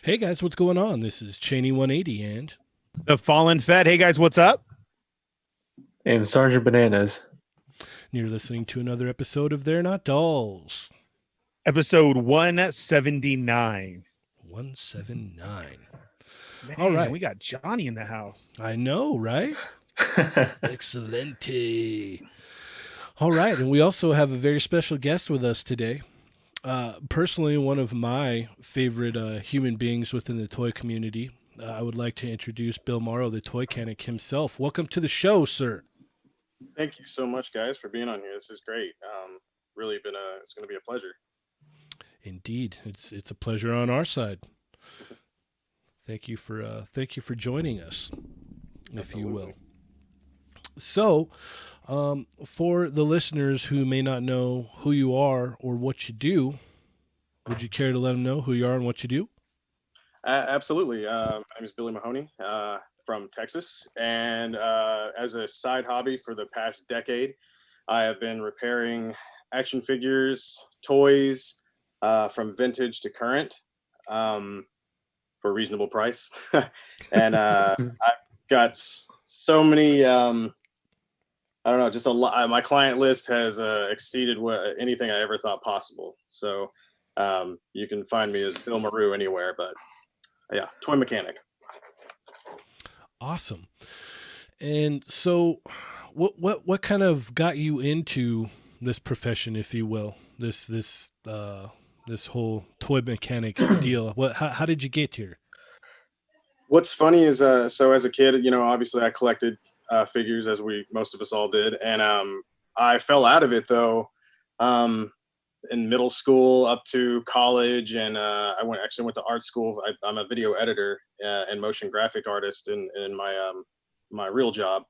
Hey guys, what's going on? This is Cheney 180 and The Fallen Fed. Hey guys, what's up? And Sergeant Bananas. you're listening to another episode of They're Not Dolls. Episode 179. 179. All Man, right. we got Johnny in the house. I know, right? Excelente. All right, and we also have a very special guest with us today. Personally, one of my favorite human beings within the toy community. I would like to introduce Billmaru, the Toychanic himself. Welcome to the show, sir. Thank you so much, guys, for being on here. This is great. Really been it's going to be a pleasure. Indeed, it's a pleasure on our side. Thank you for joining us, if you will. Absolutely. So, for the listeners who may not know who you are or what you do, would you care to let them know who you are and what you do? Absolutely. My name is Billy Mahoney from Texas, and as a side hobby for the past decade, I have been repairing action figures, toys, from vintage to current, um, for a reasonable price, and I've got so many. I don't know, just a lot. My client list has exceeded what anything I ever thought possible. So you can find me as Billmaru anywhere, but yeah, toy mechanic. Awesome. And so, what kind of got you into this profession, if you will, this whole toy mechanic deal? How did you get here? What's funny is, so as a kid, obviously I collected figures as most of us all did, and I fell out of it though. Um, in middle school up to college, and I went to art school. I'm a video editor and motion graphic artist in my real job.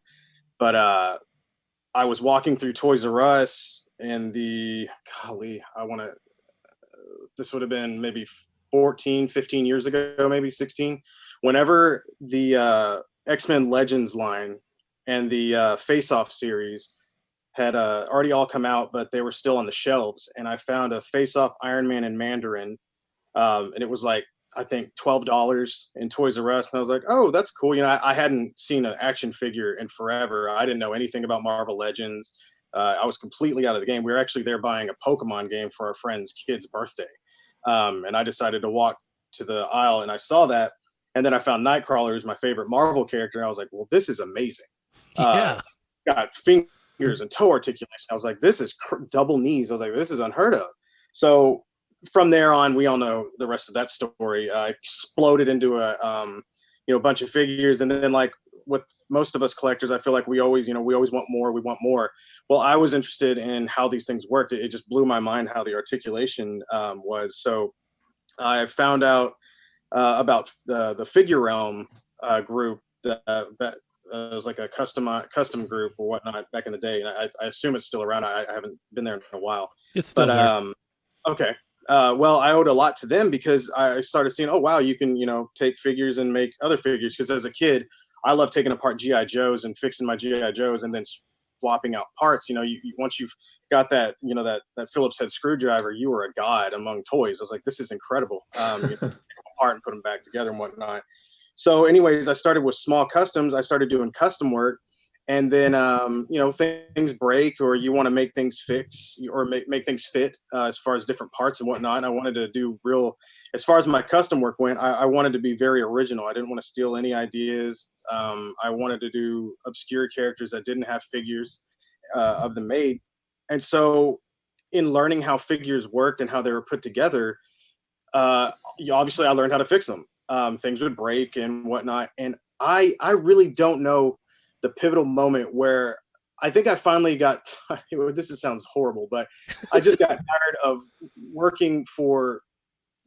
But I was walking through Toys R Us, and golly, I want to, this would have been maybe 14, 15 years ago, maybe 16. Whenever the X-Men Legends line and the Face Off series had already all come out, but they were still on the shelves. And I found a Face Off Iron Man and Mandarin, and it was like, I think $12 in Toys R Us, and I was like, "Oh, that's cool." I hadn't seen an action figure in forever. I didn't know anything about Marvel Legends. I was completely out of the game. We were actually there buying a Pokemon game for our friend's kid's birthday, and I decided to walk to the aisle, and I saw that, and then I found Nightcrawler, who's my favorite Marvel character. And I was like, "Well, this is amazing." Uh, Yeah, got fingers and toe articulation. I was like, "This is double knees." I was like, "This is unheard of." So from there on, we all know the rest of that story. Exploded into a bunch of figures, and then like with most of us collectors, I feel like we always want more. We want more. Well, I was interested in how these things worked. It just blew my mind how the articulation was. So I found out about the Figure Realm group that was like a custom group or whatnot back in the day. And I assume it's still around. I haven't been there in a while, it's but still there. okay. Well, I owed a lot to them because I started seeing, oh wow, you can take figures and make other figures. Because as a kid, I love taking apart GI Joes and fixing my GI Joes and then swapping out parts. Once you've got that that Phillips head screwdriver, you are a god among toys. I was like, this is incredible. Apart and put them back together and whatnot. So, anyways, I started with small customs. I started doing custom work, and then things break, or you want to make things fix, or make things fit as far as different parts and whatnot. And I wanted to do real, as far as my custom work went, I wanted to be very original. I didn't want to steal any ideas. I wanted to do obscure characters that didn't have figures of them made, and so in learning how figures worked and how they were put together, uh, obviously I learned how to fix them. Things would break and whatnot, and I really don't know the pivotal moment where I think I finally got. This sounds horrible, but I just got tired of working for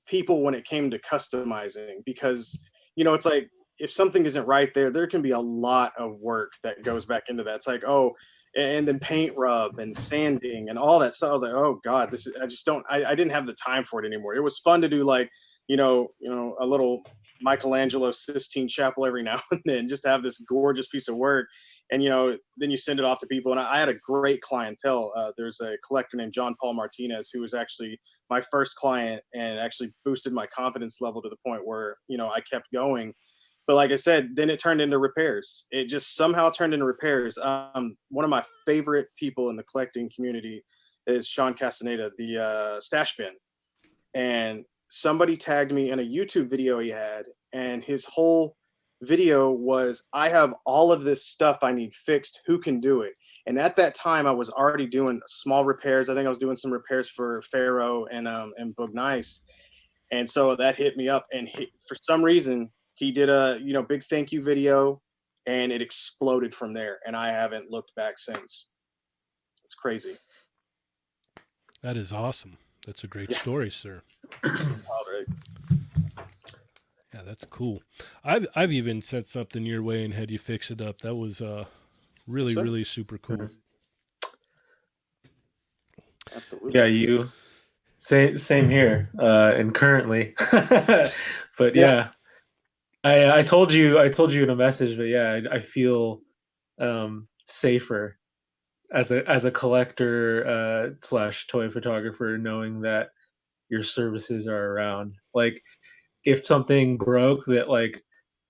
people when it came to customizing, because it's like, if something isn't right there can be a lot of work that goes back into that. It's like, oh, and then paint rub and sanding and all that stuff. I was like, oh god, this is, I just don't, I didn't have the time for it anymore. It was fun to do, like, a little Michelangelo Sistine Chapel every now and then, just to have this gorgeous piece of work. And then you send it off to people. And I had a great clientele. There's a collector named John Paul Martinez who was actually my first client and actually boosted my confidence level to the point where I kept going. But like I said, then it turned into repairs. It just somehow turned into repairs. One of my favorite people in the collecting community is Sean Castaneda, the Stash Bin. And somebody tagged me in a YouTube video he had, and his whole video was, I have all of this stuff I need fixed. Who can do it? And at that time, I was already doing small repairs. I think I was doing some repairs for Pharaoh and Boog Nice. And so that hit me up. And for some reason, he did a big thank you video, and it exploded from there. And I haven't looked back since. It's crazy. That is awesome. That's a great story, sir. All right. Yeah, that's cool. I've even sent something your way and had you fix it up. That was really Sure. really super cool. Absolutely. Yeah, same here. And currently, but yeah, I told you in a message, but yeah, I feel safer as a collector slash toy photographer, knowing that your services are around. Like, if something broke, that like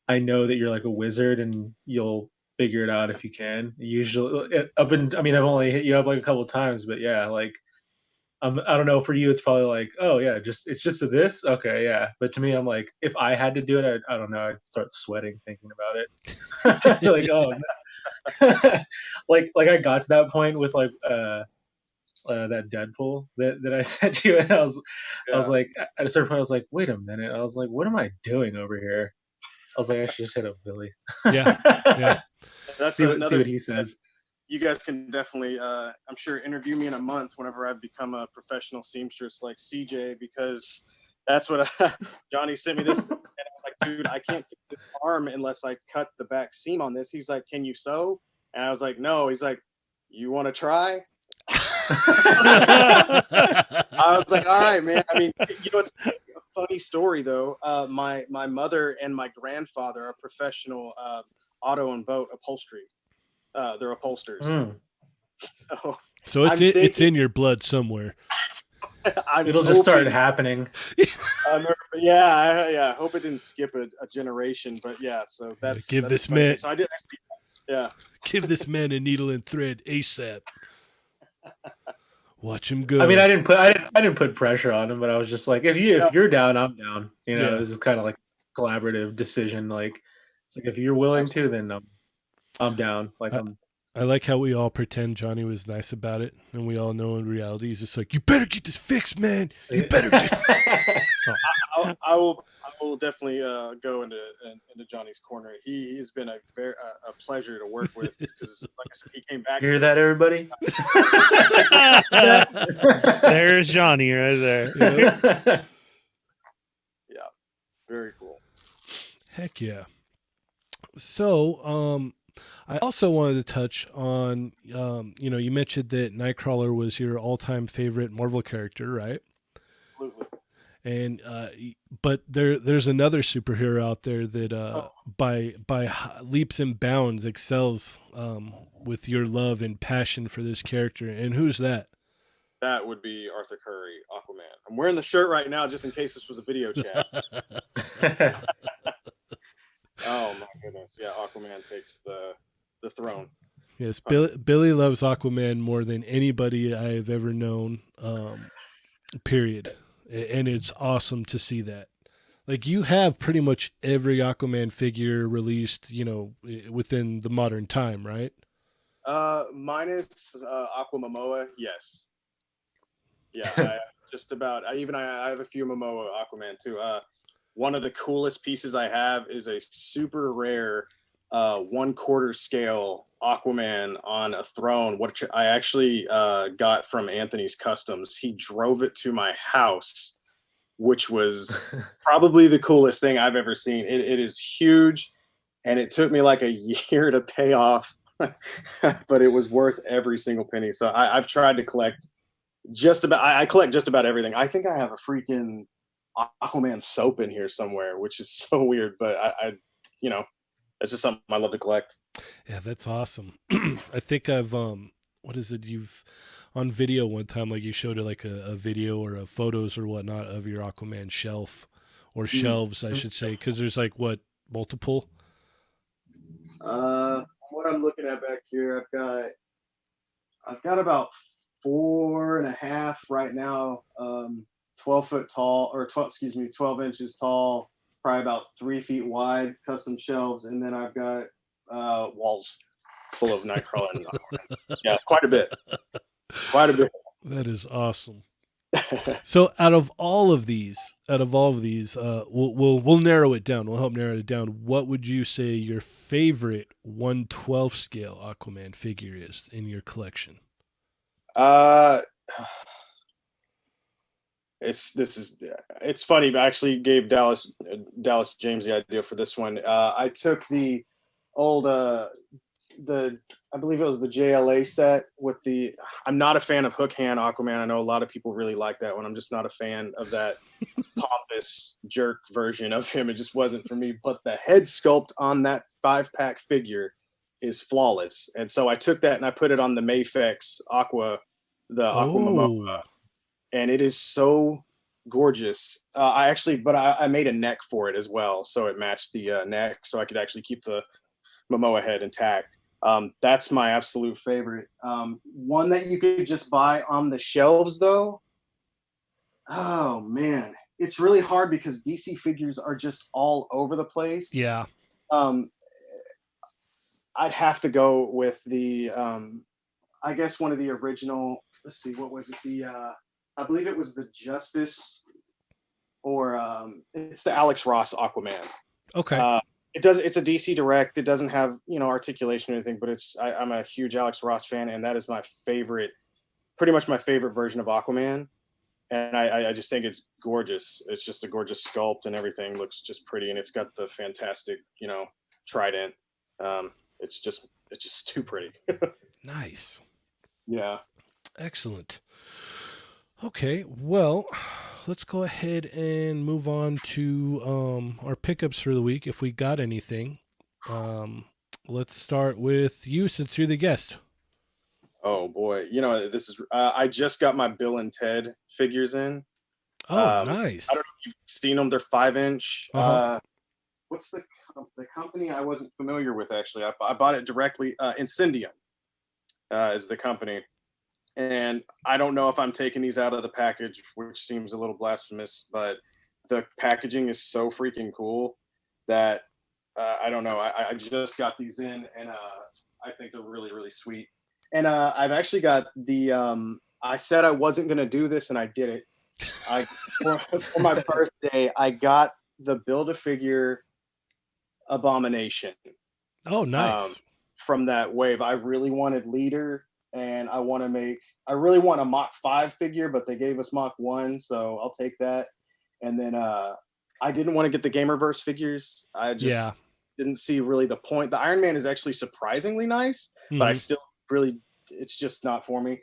I know that you're like a wizard and you'll figure it out if you can. Usually, I've only hit you up like a couple of times, but yeah, like I don't know. For you, it's probably like, oh yeah, it's just a this, okay, yeah. But to me, I'm like, if I had to do it, I don't know, I'd start sweating thinking about it. Like, oh no. like I got to that point with like that Deadpool that I sent you, and I was like, at a certain point, I was like, wait a minute, I was like, what am I doing over here? I was like, I should just hit up Billy. Yeah. That's see another. what he says. You guys can definitely, I'm sure, interview me in a month whenever I become a professional seamstress like CJ, because that's what Johnny sent me this, and I was like, dude, I can't fix this arm unless I cut the back seam on this. He's like, can you sew? And I was like, no. He's like, you want to try? I was like, all right, man. I mean, it's a funny story though. My mother and my grandfather are professional auto and boat upholstery. They're upholsters. So it's in your blood somewhere. It'll just start happening. I hope it didn't skip a generation, but yeah. So that's this man. So I did. Yeah. Give this man a needle and thread ASAP. Watch him go. I mean, I didn't put pressure on him, but I was just like, if you're down, I'm down. It was kind of like a collaborative decision. Like, it's like, if you're willing to, then I'm down. Like, I like how we all pretend Johnny was nice about it, and we all know in reality he's just like, you better get this fixed, man. You better get I will definitely go into Johnny's corner. He's been a pleasure to work with, because like I said, he came back. Hear that, everybody? There's Johnny right there. Yeah, very cool. Heck yeah. So, I also wanted to touch on, you mentioned that Nightcrawler was your all-time favorite Marvel character, right? Absolutely. And but there's another superhero out there that by leaps and bounds excels with your love and passion for this character. And who's that? That would be Arthur Curry, Aquaman. I'm wearing the shirt right now just in case this was a video chat. Oh my goodness. Yeah, Aquaman takes the throne. Yes, Billy loves Aquaman more than anybody I have ever known, period. And it's awesome to see that. Like, you have pretty much every Aquaman figure released, within the modern time, right? Minus Aqua Momoa, yes. Yeah, I have a few Momoa Aquaman too. One of the coolest pieces I have is a super rare 1/4 scale Aquaman on a throne, which I actually got from Anthony's Customs. He drove it to my house, which was probably the coolest thing I've ever seen. It is huge, and it took me like a year to pay off, but it was worth every single penny. So I've tried to collect I collect just about everything. I think I have a freaking Aquaman soap in here somewhere, which is so weird. But you know, it's just something I love to collect. Yeah, that's awesome. I think I've what is it? You've on video one time, like you showed it like a video or a photos or whatnot of your Aquaman shelf or Mm. shelves, I should say, because there's like what multiple. What I'm looking at back here, I've got about 4.5 right now, 12 foot tall, or 12, excuse me, 12 inches tall, probably about 3 feet wide, custom shelves, and then I've got walls full of Nightcrawler and yeah, quite a bit, quite a bit. That is awesome. So out of all of these, we'll narrow it down. We'll help narrow it down. What would you say your favorite 1/12 scale Aquaman figure is in your collection? uh, it's funny. I actually gave Dallas James the idea for this one. I took the old the I believe it was the JLA set with the. I'm not a fan of hook hand Aquaman. I know a lot of people really like that one. I'm just not a fan of that pompous jerk version of him. It just wasn't for me. But the head sculpt on that 5-pack figure is flawless, and so I took that and I put it on the Mayfex the Aqua Momoa, Oh, and it is so gorgeous. I made a neck for it as well, so it matched the neck, so I could actually keep the Momoa head intact. That's my absolute favorite. One that you could just buy on the shelves, though. Oh man, it's really hard because DC figures are just all over the place. yeah. Um, I'd have to go with I guess one of the original. Let's see, what was it? I believe it was the Justice, or it's the Alex Ross Aquaman. Okay. It's a DC Direct. It doesn't have articulation or anything, but I'm a huge Alex Ross fan, and that is my favorite, pretty much my favorite version of Aquaman. And I just think it's gorgeous. It's just a gorgeous sculpt, and everything looks just pretty, and it's got the fantastic trident. It's just too pretty. Nice. Yeah. Excellent. Okay, well, let's go ahead and move on to our pickups for the week if we got anything. Um, let's start with you since you're the guest. Oh boy, this is. I just got my Bill and Ted figures in. Oh, I nice. don't know if you've seen them. They're 5 inch. Uh huh. What's the company I wasn't familiar with actually? I bought it directly. Incendium is the company, and I don't know if I'm taking these out of the package, which seems a little blasphemous, but the packaging is so freaking cool that I don't know. I just got these in, and I think they're really really sweet. And I've actually got the. I said I wasn't gonna do this, and I did it. I for my birthday, I got the Build a Figure Abomination Oh, um, nice. from that wave. I really wanted Leader, and I really want a Mach 5 figure, but they gave us Mach 1, so I'll take that. And then I didn't want to get the Gamerverse figures. I Yeah. just didn't see really the point. The Iron Man is actually surprisingly nice, but I Hmm. still really, it's just not for me.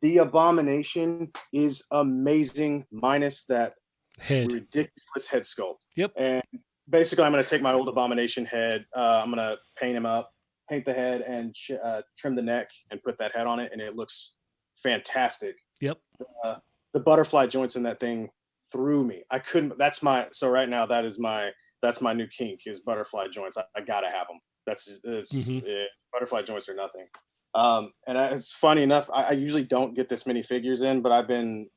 The Abomination is amazing, minus that Head. ridiculous head sculpt. Yep. And basically, I'm going to take my old Abomination head. I'm going to paint him up, paint the head, and trim the neck, and put that head on it, and it looks fantastic. Yep. Uh, the butterfly joints in that thing threw me. I couldn't. So right now that's my new kink is butterfly joints. I gotta have them. Hmm. Butterfly joints are nothing. It's funny enough. I usually don't get this many figures in, but I've been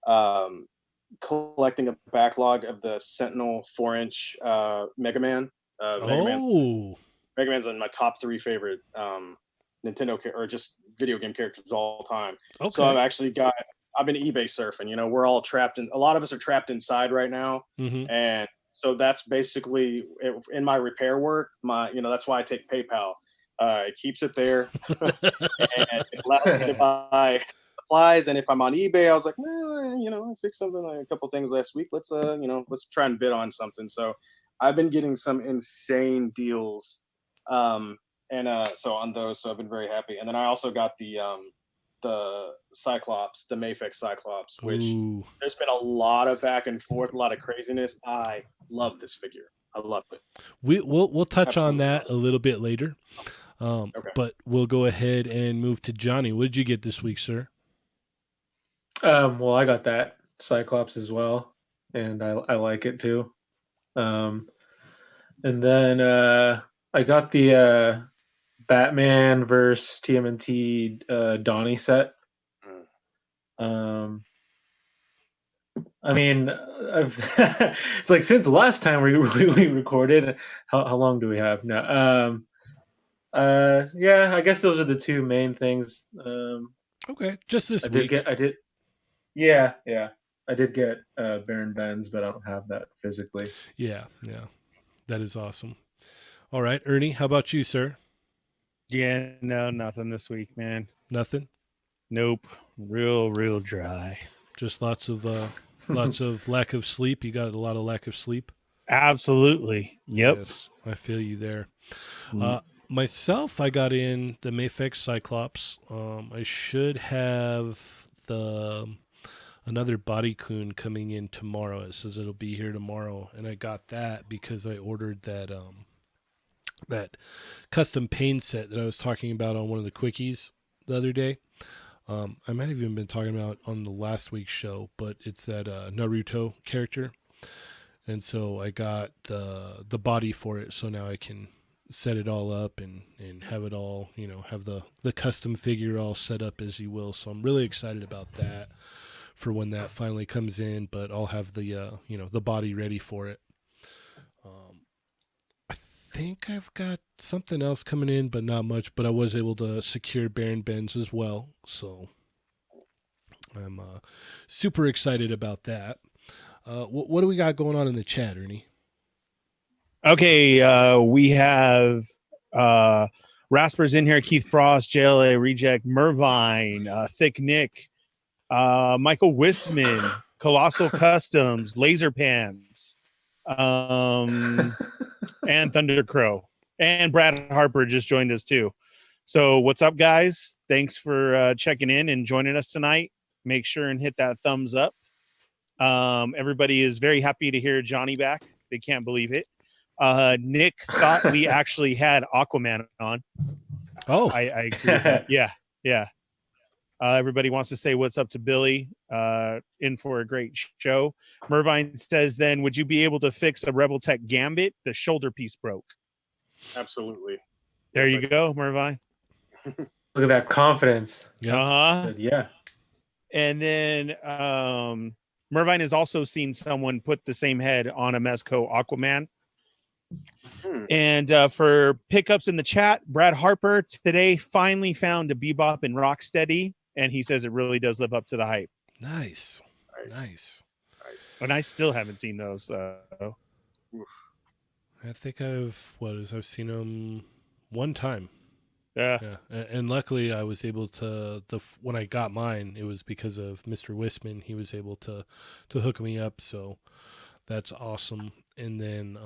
um, collecting a backlog of the Sentinel 4-inch Mega Man. Mega Man. Oh. Mega Man's in my top 3 favorite Nintendo or just video game characters of all time. So Okay. I've been eBay surfing. We're all trapped in. A lot of us are trapped inside right now, Hmm. and so that's basically in my repair work. That's why I take PayPal. It keeps it there, and it allows me to buy supplies. And if I'm on eBay, I was like, I fixed something, like a couple things last week. Let's try and bid on something. So I've been getting some insane deals, and so on those. So I've been very happy. And then I also got Cyclops, the Mafex Cyclops, which Ooh. there's been a lot of back and forth, a lot of craziness. I love this figure. I love it. We'll touch on Absolutely that love a little bit later. Okay. But we'll go ahead and move to Johnny. What did you get this week, sir? Well, I got that Cyclops as well, and I like it too. And then I got the Batman versus TMNT Donnie set. Mm. Um, I mean, it's like since the last time we recorded. How long do we have now? Yeah, I guess those are the two main things. Okay, just this I did week. get I did Yeah, yeah. I did get Baron Benz, but I don't have that physically. Yeah, that is awesome. All right, Ernie, how about you, sir? Yeah, no, nothing this week, man. Nothing. Nope. Real dry. Just lots of lack of sleep. You got a lot of lack of sleep. Absolutely. Yep. Yes, I feel you there. Mm. Myself, I got in the Mafex Cyclops. I should have the another body coon coming in tomorrow. It says it'll be here tomorrow, and I got that because I ordered that custom pain set that I was talking about on one of the quickies the other day. I might have even been talking about on the last week's show, but it's that Naruto character, and so I got the body for it. So now I can set it all up and have it all, have the custom figure all set up as you will. So I'm really excited about that for when that finally comes in. But I'll have the body ready for it. I think I've got something else coming in, but not much. But I was able to secure Baron Benz as well, so I'm super excited about that. What do we got going on in the chat, Ernie? Okay, we have Rasper's in here, Keith Frost, JLA Reject, Mervine, Thick Nick, Michael Wisman, Colossal Customs, Laser Pants, and Thunder Crow. And Brad Harper just joined us too. So what's up, guys? Thanks for checking in and joining us tonight. Make sure and hit that thumbs up. Everybody is very happy to hear Johnny back. They can't believe it. Nick thought we actually had Aquaman on. Oh, I agree with that. Yeah. Everybody wants to say what's up to Billy. In for a great show. Mervine says, then would you be able to fix a Rebel Tech Gambit? The shoulder piece broke. Absolutely. There you go, Mervine. Look at that confidence. yeah. Uh-huh. Yeah. And then Mervine has also seen someone put the same head on a Mezco Aquaman. And for pickups in the chat, Brad Harper today finally found a Bebop and Rocksteady, and he says it really does live up to the hype. Nice. Nice. And I still haven't seen those. I think I've seen them one time. Yeah. And luckily I was able to when I got mine, it was because of Mr. Wisman. He was able to hook me up, so that's awesome. And then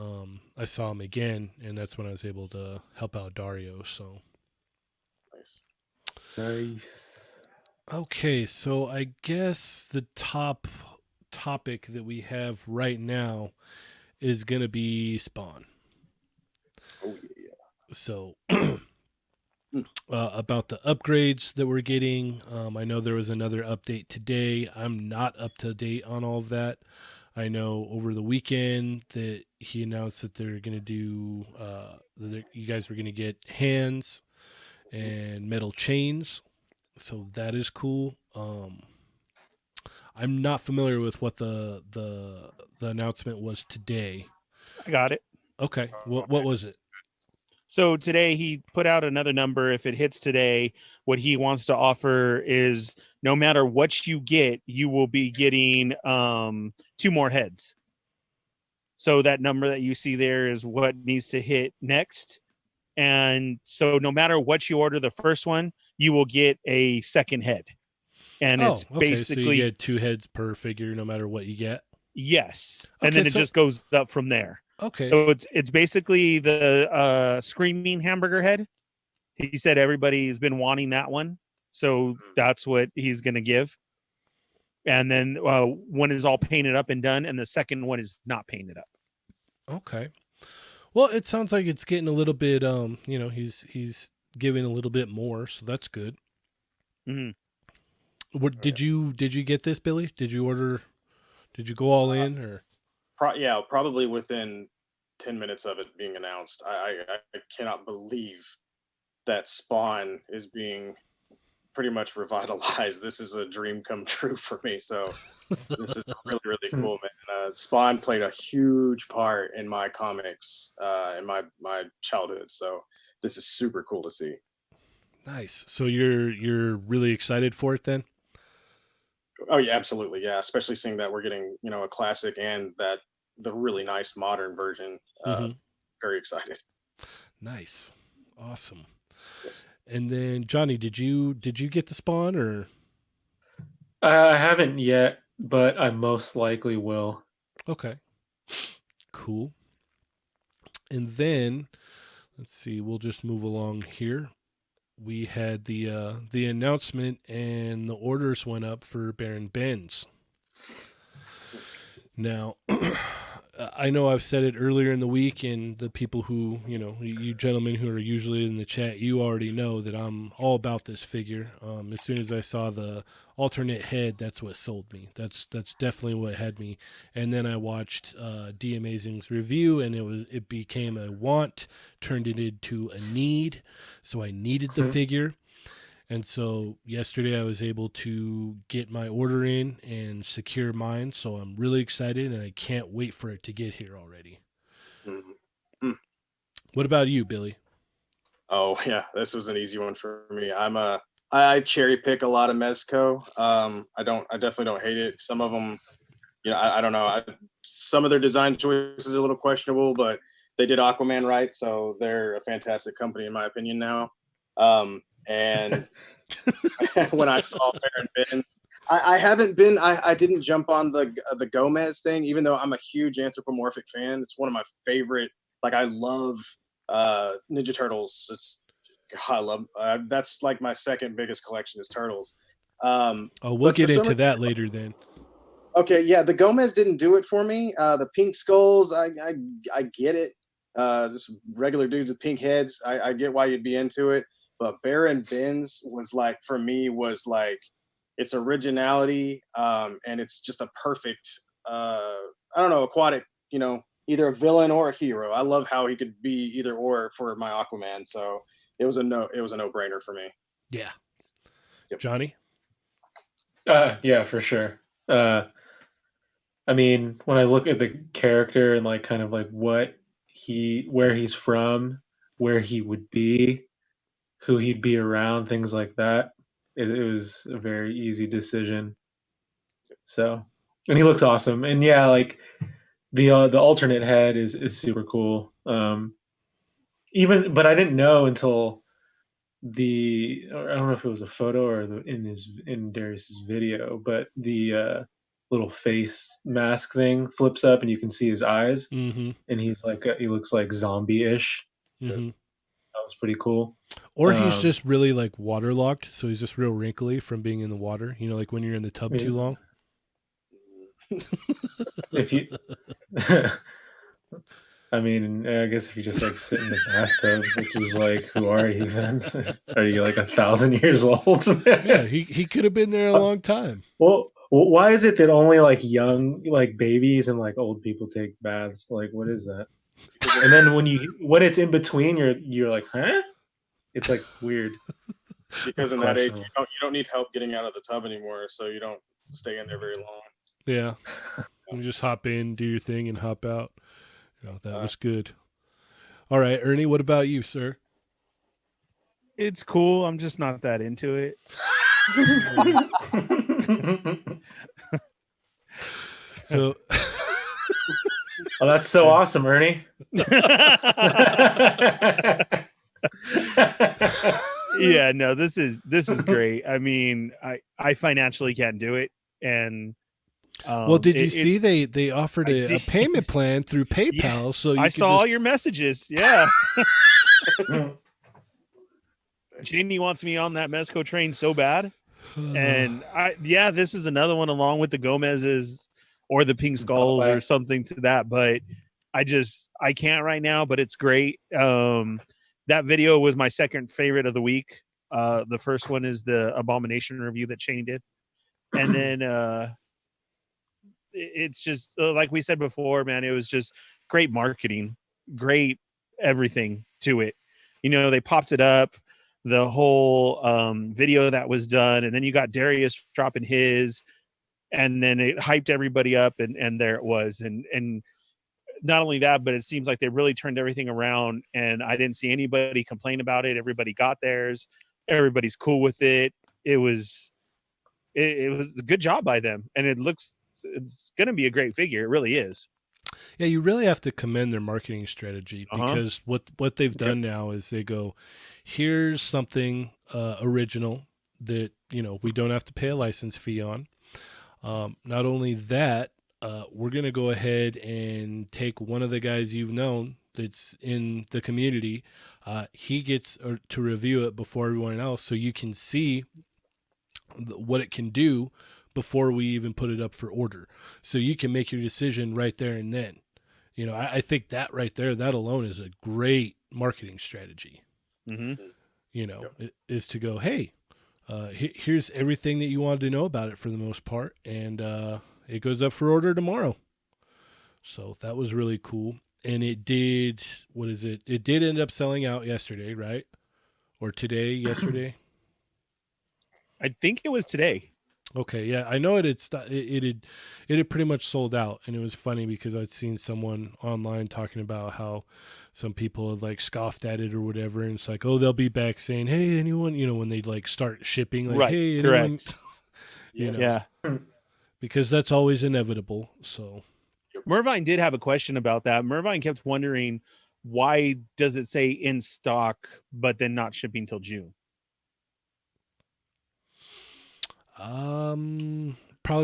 I saw him again, and that's when I was able to help out Dario. So Nice. okay, so I guess the top topic that we have right now is gonna be Spawn. Oh yeah. So about the upgrades that we're getting. I know there was another update today. I'm not up to date on all of that. I know over the weekend that he announced that they're going to do, you guys were going to get hands and metal chains. So that is cool. I'm not familiar with what the announcement was today. I got it. Okay. What was it? So today he put out another number. If it hits today, what he wants to offer is no matter what you get, you will be getting 2 more heads. So that number that you see there is what needs to hit next. And so no matter what you order the first one, you will get a second head. And it's basically so you get 2 heads per figure no matter what you get. Yes. Okay, And then it just goes up from there. Okay. So it's basically the screaming hamburger head. He said everybody's been wanting that one. So that's what he's going to give. And then one is all painted up and done, and the second one is not painted up. Okay. Well, it sounds like it's getting a little bit. He's giving a little bit more, so that's good. Mm-hmm. What did you get this, Billy? Did you order? Did you go all in or? Probably within 10 minutes of it being announced. I cannot believe that Spawn is being pretty much revitalized. This is a dream come true for me. So this is really, really cool, man. Spawn played a huge part in my comics, in my childhood. So this is super cool to see. Nice. So you're really excited for it then? Oh yeah, absolutely. Yeah. Especially seeing that we're getting, a classic and the really nice modern version. Mm-hmm. Very excited. Nice. Awesome. Yes. And then Johnny, did you get the Spawn or? I haven't yet, but I most likely will. Okay. Cool. And then let's see, we'll just move along here. We had the announcement and the orders went up for Baron Benz. Now, I know I've said it earlier in the week, and the people who, you gentlemen who are usually in the chat, you already know that I'm all about this figure. As soon as I saw the alternate head, that's what sold me. That's definitely what had me. And then I watched D Amazing's review, and it became a want, turned it into a need. So I needed the figure. And so yesterday I was able to get my order in and secure mine. So I'm really excited and I can't wait for it to get here already. Mm-hmm. What about you, Billy? Oh yeah, this was an easy one for me. I cherry pick a lot of Mezco. I definitely don't hate it. Some of them, I don't know. Some of their design choices are a little questionable, but they did Aquaman right, so they're a fantastic company in my opinion now. And when I saw Baron Benz, I haven't been. I didn't jump on the Gomez thing, even though I'm a huge anthropomorphic fan. It's one of my favorite. Like I love Ninja Turtles. I love that's like my second biggest collection is Turtles. We'll get into that later then. Okay, yeah, the Gomez didn't do it for me. The pink skulls, I get it. Just regular dudes with pink heads. I get why you'd be into it. But Baron Benz was like, for me, was like its originality, and it's just a perfect, I don't know, aquatic, either a villain or a hero. I love how he could be either or for my Aquaman. So it was a no-brainer for me. Yeah. Yep. Johnny? Yeah, for sure. I mean, when I look at the character and like kind of like where he's from, where he would be, who he'd be around, things like that, it was a very easy decision. So, and he looks awesome. And yeah, like the alternate head is super cool. But I didn't know until I don't know if it was a photo or in Darius's video, but the little face mask thing flips up and you can see his eyes, Mm-hmm. and he looks like zombie-ish. Mm-hmm. That was pretty cool. Or he's just really like waterlogged, so he's just real wrinkly from being in the water. Like when you're in the tub too long. If you, I mean, I guess if you just like sit in the bathtub, which is like, who are you then? Are you like 1,000 years old? Yeah, he could have been there a long time. Well, why is it that only like young, like babies and like old people take baths? Like, what is that? And then when it's in between, you're like, huh? It's like weird. Because in that age, you don't need help getting out of the tub anymore, so you don't stay in there very long. Yeah, you just hop in, do your thing, and hop out. That was good. All right, Ernie, what about you, sir? It's cool. I'm just not that into it. So, oh, that's so awesome, Ernie. Yeah, no, this is great. I mean, I financially can't do it, and well, did you see they offered a payment plan through PayPal? Yeah, So I saw all your messages. Yeah. Janie wants me on that Mezco train so bad. And this is another one along with the Gomez's or the Pink Skulls or something to that. But I can't right now, but it's great. That video was my second favorite of the week. The first one is the Abomination review that Shane did. And then it's just like we said before, man, it was just great marketing, great everything to it. You know, they popped it up, the whole video that was done, and then you got Darius dropping his, and then it hyped everybody up, and there it was. And not only that, but it seems like they really turned everything around, and I didn't see anybody complain about it. Everybody got theirs. Everybody's cool with it. It was a good job by them, and it's going to be a great figure. It really is. Yeah, you really have to commend their marketing strategy, because what they've done now is they go, here's something original that, you know, we don't have to pay a license fee on. Not only that, we're going to go ahead and take one of the guys you've known that's in the community. He gets to review it before everyone else, so you can see what it can do before we even put it up for order. So you can make your decision right there and then. You know, I think that right there, that alone is a great marketing strategy. Mm-hmm. You know, is to go, hey, here's everything that you wanted to know about it for the most part, and it goes up for order tomorrow. So that was really cool. And it did, what is it? It did end up selling out yesterday, right? Or today, yesterday? I think it was today. Okay, yeah, I know it had pretty much sold out, and it was funny because I'd seen someone online talking about how some people had like scoffed at it or whatever, and it's like, oh, they'll be back saying, hey, anyone, you know, when they like start shipping, like, right, hey, correct. anyone, you know, yeah, because that's always inevitable. So Mervine did have a question about that. Mervine kept wondering, why does it say in stock but then not shipping till June? Probably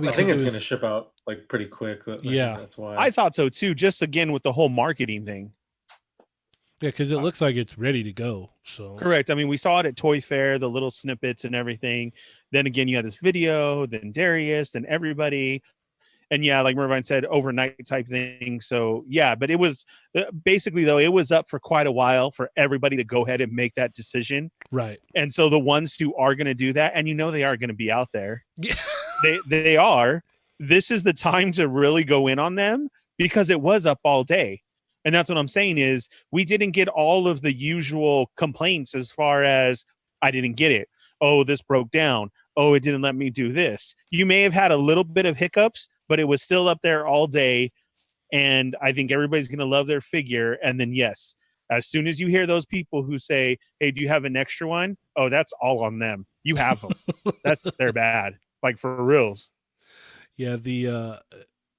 because I think it's going to ship out like pretty quick. Yeah, that's why. I thought so too. Just again with the whole marketing thing. Yeah, because it looks like it's ready to go. So correct. I mean, we saw it at Toy Fair, the little snippets and everything. Then again, you had this video, then Darius, then everybody. And yeah, like Mervine said, overnight type thing. So yeah, but it was basically, though, it was up for quite a while for everybody to go ahead and make that decision. Right. And so the ones who are going to do that, and you know they are going to be out there. Yeah. They are. This is the time to really go in on them because it was up all day. And that's what I'm saying is we didn't get all of the usual complaints as far as I didn't get it. Oh, this broke down. Oh, it didn't let me do this. You may have had a little bit of hiccups, but it was still up there all day. And I think everybody's going to love their figure. And then, yes, as soon as you hear those people who say, hey, do you have an extra one? Oh, that's all on them. You have them. They're bad. Like for reals. Yeah.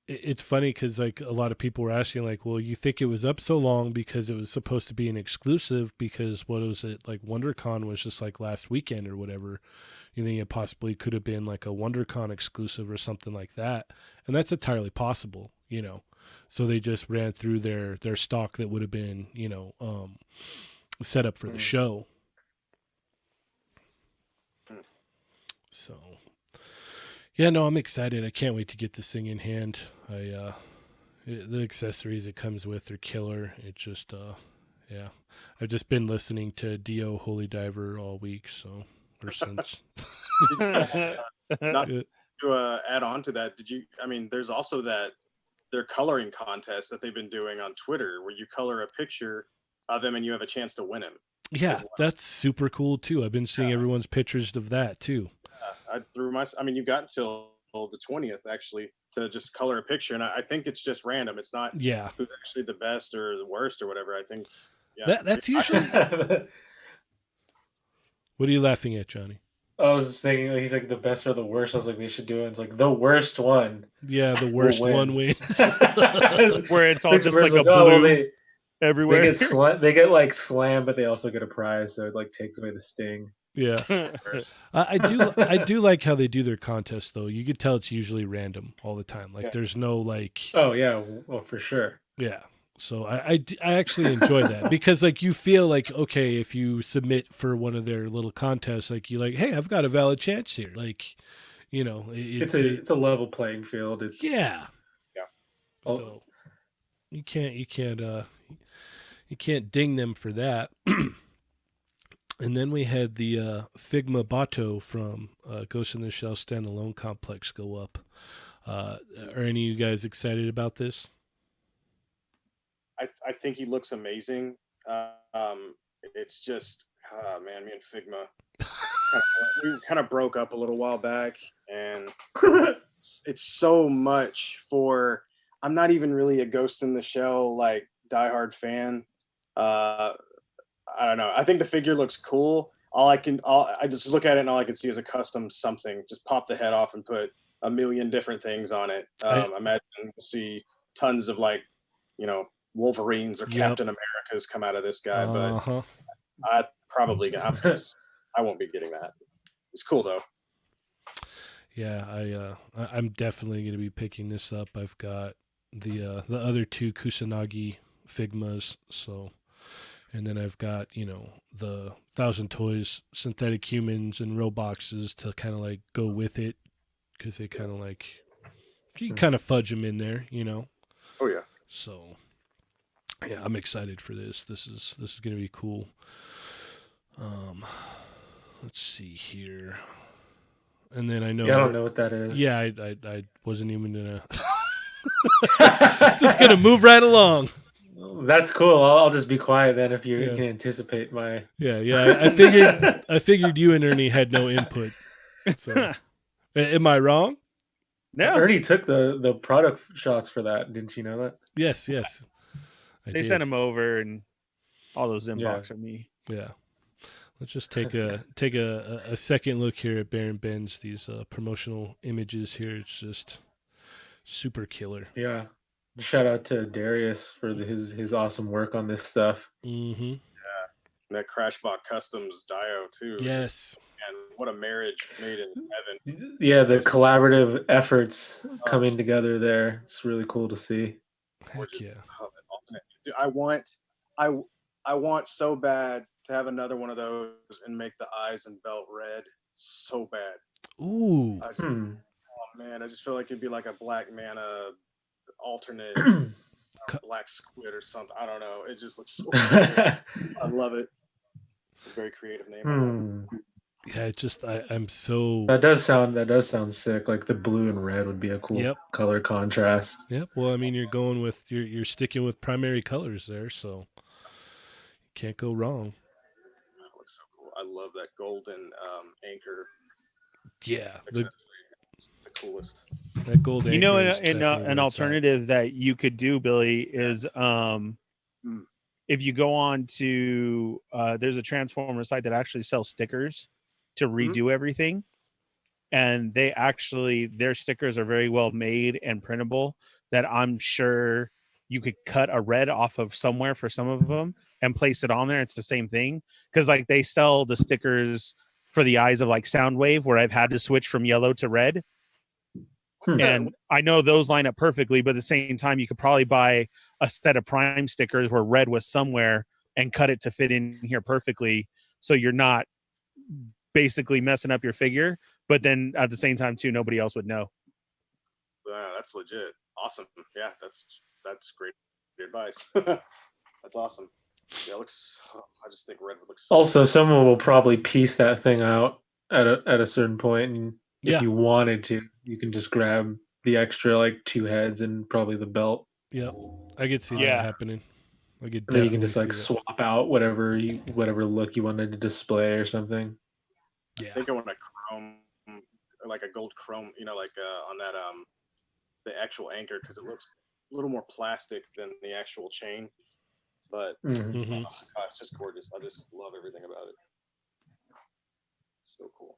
It's funny because like a lot of people were asking like, well, you think it was up so long because it was supposed to be an exclusive, because what was it, like WonderCon was just like last weekend or whatever. You think it possibly could have been like a WonderCon exclusive or something like that. And that's entirely possible, you know. So they just ran through their stock that would have been, you know, set up for the show. So yeah, no, I'm excited. I can't wait to get this thing in hand. The accessories it comes with are killer. It just yeah. I've just been listening to Dio Holy Diver all week, so or since. Not to add on to that, there's also their coloring contest that they've been doing on Twitter where you color a picture of him and you have a chance to win him. Yeah, that's super cool too. I've been seeing everyone's pictures of that too. You got until the 20th actually to just color a picture, and I think it's just random. It's not who's actually the best or the worst or whatever. I think that's usually. What are you laughing at, Johnny? I was just thinking he's like the best or the worst. I was like, they should do it. It's like the worst one. Yeah, the worst one wins. Where it's all just like a blue everywhere. They get like slammed, but they also get a prize, so it like takes away the sting. Yeah. I do like how they do their contests though. You could tell it's usually random all the time. Like there's no like. Oh yeah, well for sure. Yeah, So I actually enjoy that because like you feel like okay if you submit for one of their little contests like you like hey I've got a valid chance here like you know It's a level playing field. It's yeah Yeah. oh, so you can't ding them for that. And then we had the Figma Bato from Ghost in the Shell standalone complex go up. Are any of you guys excited about this? I think he looks amazing. It's just, man, me and Figma we kind of broke up a little while back, and it's so much for. I'm not even really a Ghost in the Shell like diehard fan. Uh, I don't know. I think the figure looks cool. I just look at it and all I can see is a custom something. Just pop the head off and put a million different things on it. I I imagine we'll see tons of like, you know, Wolverines or Yep. Captain Americas come out of this guy, but Uh-huh. I won't be getting that. It's cool though. Yeah, I'm definitely going to be picking this up. I've got the other two Kusanagi Figmas, so and then I've got, you know, the Thousand Toys synthetic humans and Roboxes to kind of like go with it cuz they kind of like you kind of fudge them in there, you know. Oh yeah. So, yeah, I'm excited for this. This is going to be cool. Um let's see here. And then I know yeah, I don't know what that is. yeah, I wasn't even gonna just gonna move right along. That's cool. I'll just be quiet then if you Yeah, can anticipate my. yeah. I figured you and Ernie had no input. So, am I wrong? No, Ernie took the product shots for that. Didn't you know that? Yes, I they sent did. him over, and all those Yeah. inbox are me. Yeah. Let's just take a second look here at Baron Ben's these promotional images here. It's just super killer. Yeah. Shout out to Darius for his awesome work on this stuff. Mm-hmm. And that Crashbot Customs Dio too. Just Yes. and what a marriage made in heaven. Yeah, the collaborative efforts coming together there. It's really cool to see. Heck yeah. Dude, I I want so bad to have another one of those and make the eyes and belt red so bad. Ooh. Hmm. Oh man, I just feel like it'd be like a Black Mana alternate black squid or something. I don't know. It just looks so cool. I love it. Very creative name on that. Yeah, it just I'm so That does sound sick. Like the blue and red would be a cool Yep. color contrast. Yep. Well, I mean, you're sticking with primary colors there, so you can't go wrong. That looks so cool. I love that golden anchor Yeah, accessory. The coolest. that gold You know, anchor is definitely an where it's at. alternative that you could do, Billy, is Mm. if you go on to there's a Transformer site that actually sells stickers to redo everything, and they actually their stickers are very well made and printable. That I'm sure you could cut a red off of somewhere for some of them and place it on there. It's the same thing because like they sell the stickers for the eyes of like Soundwave, where I've had to switch from yellow to red. Hmm. And I know those line up perfectly, but at the same time, you could probably buy a set of prime stickers where red was somewhere and cut it to fit in here perfectly. So you're not basically messing up your figure, but then at the same time, too, nobody else would know. That's legit. Awesome. Yeah, that's great advice. That's awesome. Yeah, it looks. I just think red would look so. Also, someone will probably piece that thing out at a certain point, and if Yeah. you wanted to, you can just grab the extra like two heads and probably the belt, Yep. I could see that Yeah. happening. I could and then you definitely can just like see that. swap out whatever look you wanted to display or something. I Yeah. think I want a chrome, like a gold chrome. You know, like on that the actual anchor because it looks a little more plastic than the actual chain. But Mhm. Mm-hmm. oh, God, it's just gorgeous. I just love everything about it. So cool.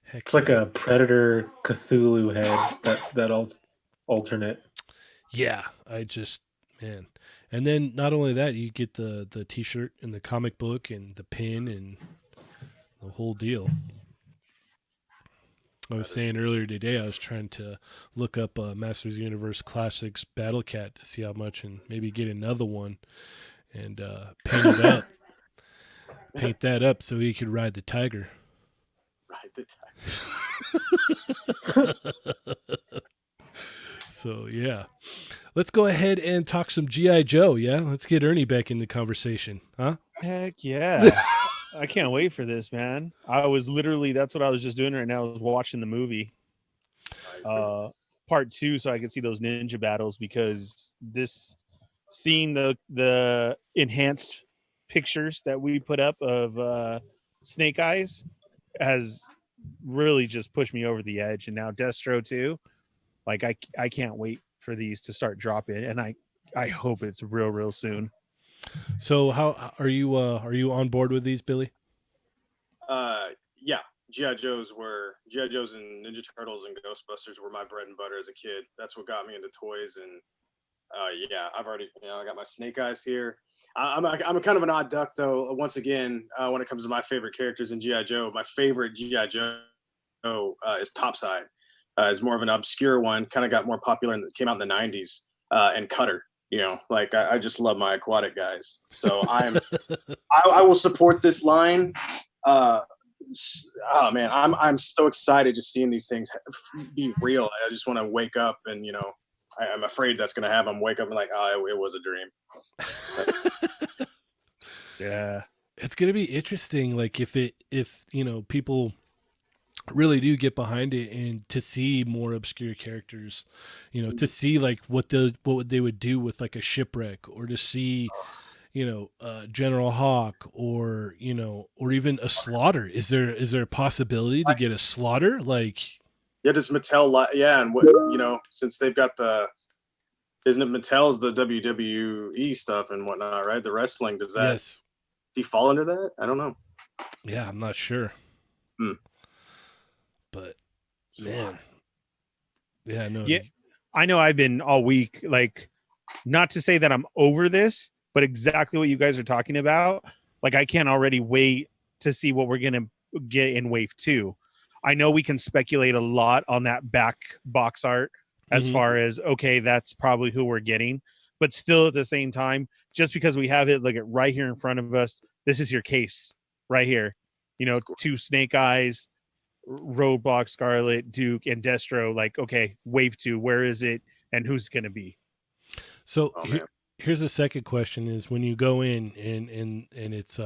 Heck It's like yeah. a Predator Cthulhu head, that alternate. Yeah. I just man. And then not only that, you get the T-shirt and the comic book and the pin and the whole deal. I was saying earlier today, I was trying to look up Masters of the Universe Classics Battle Cat to see how much, and maybe get another one and paint it up, paint that up so he could ride the tiger. Right. So yeah, let's go ahead and talk some GI Joe. Yeah, let's get Ernie back in the conversation, huh? Heck yeah. I can't wait for this, man. I was literally, that's what I was just doing right now. I was watching the movie, part 2, so I could see those ninja battles, because this, seeing the enhanced pictures that we put up of Snake Eyes has really just pushed me over the edge. And now Destro too. Like I can't wait for these to start dropping, and I hope it's real soon. So how are you? Are you on board with these, Billy? Yeah, GI Joes and Ninja Turtles and Ghostbusters were my bread and butter as a kid. That's what got me into toys. And yeah, I've already, I got my Snake Eyes here. I'm a kind of an odd duck though. Once again, when it comes to my favorite characters in GI Joe, my favorite GI Joe is Topside. Is more of an obscure one. Kind of got more popular and came out in the '90s. And Cutter. Like I just love my aquatic guys. So I will support this line. Oh man, I'm so excited just seeing these things be real. I just want to wake up and I'm afraid that's going to happen. Wake up and like, oh, it was a dream. Yeah, it's going to be interesting. Like if people really do get behind it, and to see more obscure characters, to see like what they would do with like a shipwreck, or to see General Hawk, or or even a Slaughter. Is there a possibility to get a Slaughter? Like, yeah, does Mattel yeah, and what since they've got isn't it Mattel's the WWE stuff and whatnot, right? The wrestling, does yes, he fall under that? I don't know. yeah, I'm not sure, but man, yeah, no, yeah. I know I've been all week, like, not to say that I'm over this, but exactly what you guys are talking about. Like, I can't already wait to see what we're gonna get in wave 2. I know we can speculate a lot on that back box art as far as, okay, that's probably who we're getting, but still at the same time, just because we have it like right here in front of us, this is your case right here. 2 Snake Eyes, Roadblock, Scarlet, Duke, and Destro. Like, okay, wave 2, where is it, and who's going to be? So here's the second question: is when you go in and it's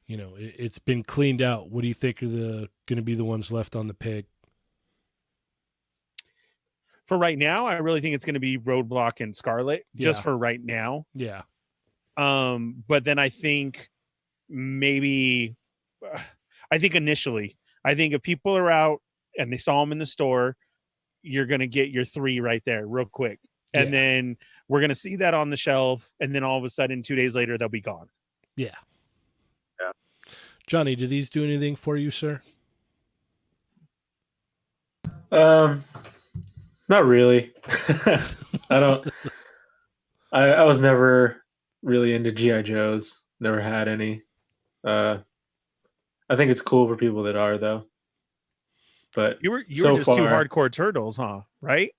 it's been cleaned out. What do you think are going to be the ones left on the peg? For right now, I really think it's going to be Roadblock and Scarlet, just for right now. Yeah. But then I think maybe, I think initially, if people are out and they saw them in the store, you're going to get your 3 right there real quick. And then we're going to see that on the shelf. And then all of a sudden, 2 days later, they'll be gone. Yeah. Yeah. Johnny, do these do anything for you, sir? Not really. I don't. I was never really into GI Joes. Never had any. I think it's cool for people that are, though. But you were just 2 hardcore turtles, huh? Right?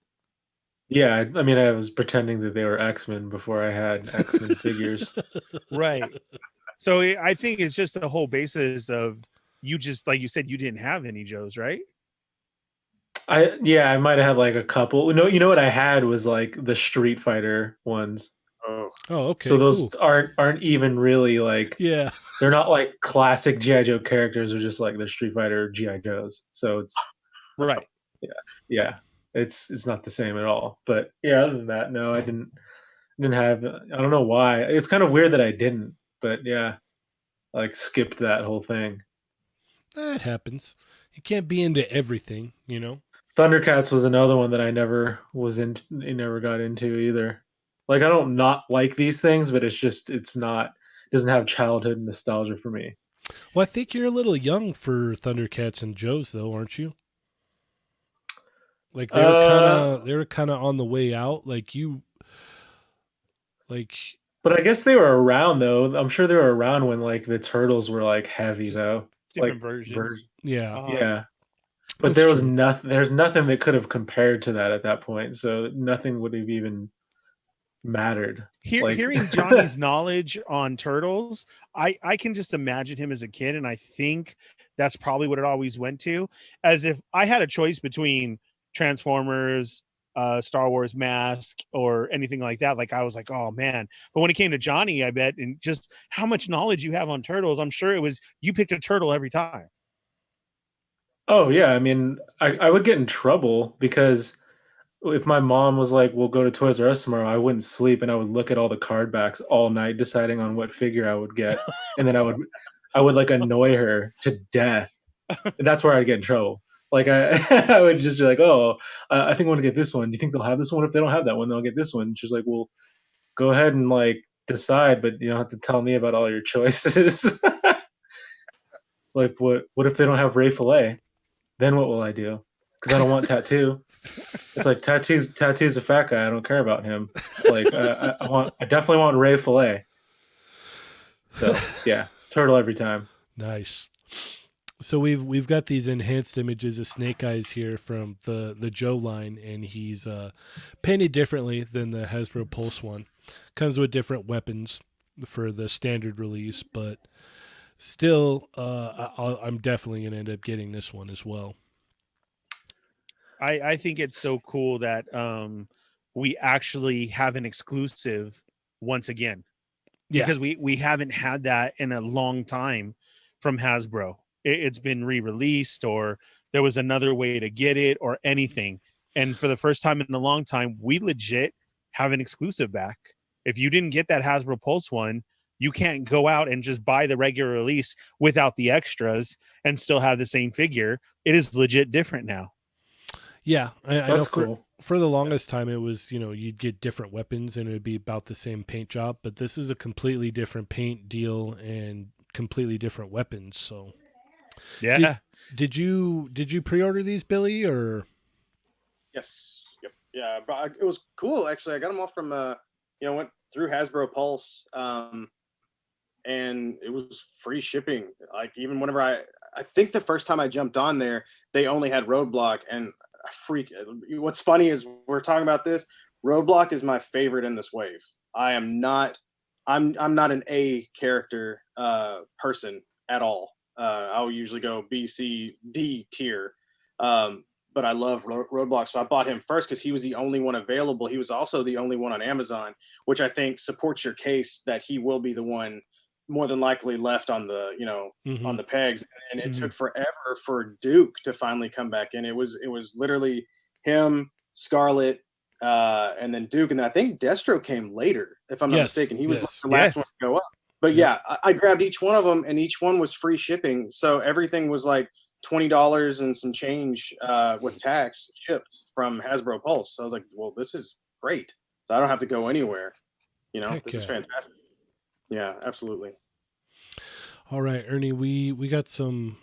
Yeah, I mean, I was pretending that they were X-Men before I had X-Men figures. Right. So I think it's just the whole basis of, you just, like you said, you didn't have any Joes, right? I might have had like a couple. No, you know what I had was like the Street Fighter ones. Oh, okay. So those cool. aren't even really like, yeah, they're not like classic GI Joe characters. They're just like the Street Fighter GI Joes. So it's right. Yeah. It's not the same at all. But yeah, other than that, no, I didn't have. I don't know why. It's kind of weird that I didn't. But yeah, like skipped that whole thing. That happens. You can't be into everything, Thundercats was another one that I never never got into either. Like, I don't not like these things, but it's not, doesn't have childhood nostalgia for me. Well, I think you're a little young for Thundercats and Joes, though, aren't you? Like they were kind of on the way out. Like But I guess they were around though. I'm sure they were around when like the turtles were like heavy Just though. different Like versions. Yeah. Yeah. But That's there was true. nothing. There's nothing that could have compared to that at that point. So nothing would have even mattered. Like, Hearing Johnny's knowledge on turtles, I can just imagine him as a kid, and I think that's probably what it always went to. As if I had a choice between Transformers, Star Wars Mask, or anything like that. Like I was like, oh man. But when it came to Johnny, I bet, and just how much knowledge you have on turtles, I'm sure it was you picked a turtle every time. oh yeah, I mean, I would get in trouble because if my mom was like, "We'll go to Toys R Us tomorrow," I wouldn't sleep and I would look at all the card backs all night, deciding on what figure I would get, and then I would like annoy her to death. That's where I'd get in trouble. Like I would just be like, "Oh, I think I want to get this one. Do you think they'll have this one? If they don't have that one, they'll get this one." She's like, "Well, go ahead and like decide, but you don't have to tell me about all your choices." Like, what if they don't have Ray Fillet? Then what will I do? Because I don't want tattoo. It's like tattoo's a fat guy. I don't care about him. Like I definitely want Ray Fillet. So yeah, turtle every time. Nice. So we've got these enhanced images of Snake Eyes here from the Joe line, and he's painted differently than the Hasbro Pulse one. Comes with different weapons for the standard release, but still, I'm definitely gonna end up getting this one as well. I think it's so cool that we actually have an exclusive once again. Yeah, Because we haven't had that in a long time from Hasbro. It's been re-released, or there was another way to get it, or anything. And for the first time in a long time, we legit have an exclusive back. If you didn't get that Hasbro Pulse one, you can't go out and just buy the regular release without the extras and still have the same figure. It is legit different now. yeah. I know That's for cool. the longest time it was, you'd get different weapons and it would be about the same paint job, but this is a completely different paint deal and completely different weapons. So did Yeah. did you pre-order these, Billy, or? Yes. Yep. Yeah. But it was cool actually. I got them all from went through Hasbro Pulse. And it was free shipping. Like even whenever I think the first time I jumped on there, they only had Roadblock, and I freak. What's funny is we're talking about this. Roadblock is my favorite in this wave. I am not. I'm not an A character person at all. I'll usually go B, C, D tier. But I love Roadblock, so I bought him first because he was the only one available. He was also the only one on Amazon, which I think supports your case that he will be the one more than likely left on the Mm-hmm. on the pegs. And it Mhm. took forever for Duke to finally come back in. It was literally him, Scarlet, and then Duke, and then I think Destro came later, if I'm not Yes. mistaken. He was like Yes. the last one Yes. to go up. But Yep. yeah, I grabbed each one of them, and each one was free shipping, so everything was like $20 and some change with tax shipped from Hasbro Pulse. So I was like, well, this is great. So I don't have to go anywhere. Heck This is yeah. fantastic. Yeah, absolutely. All right, Ernie, we got some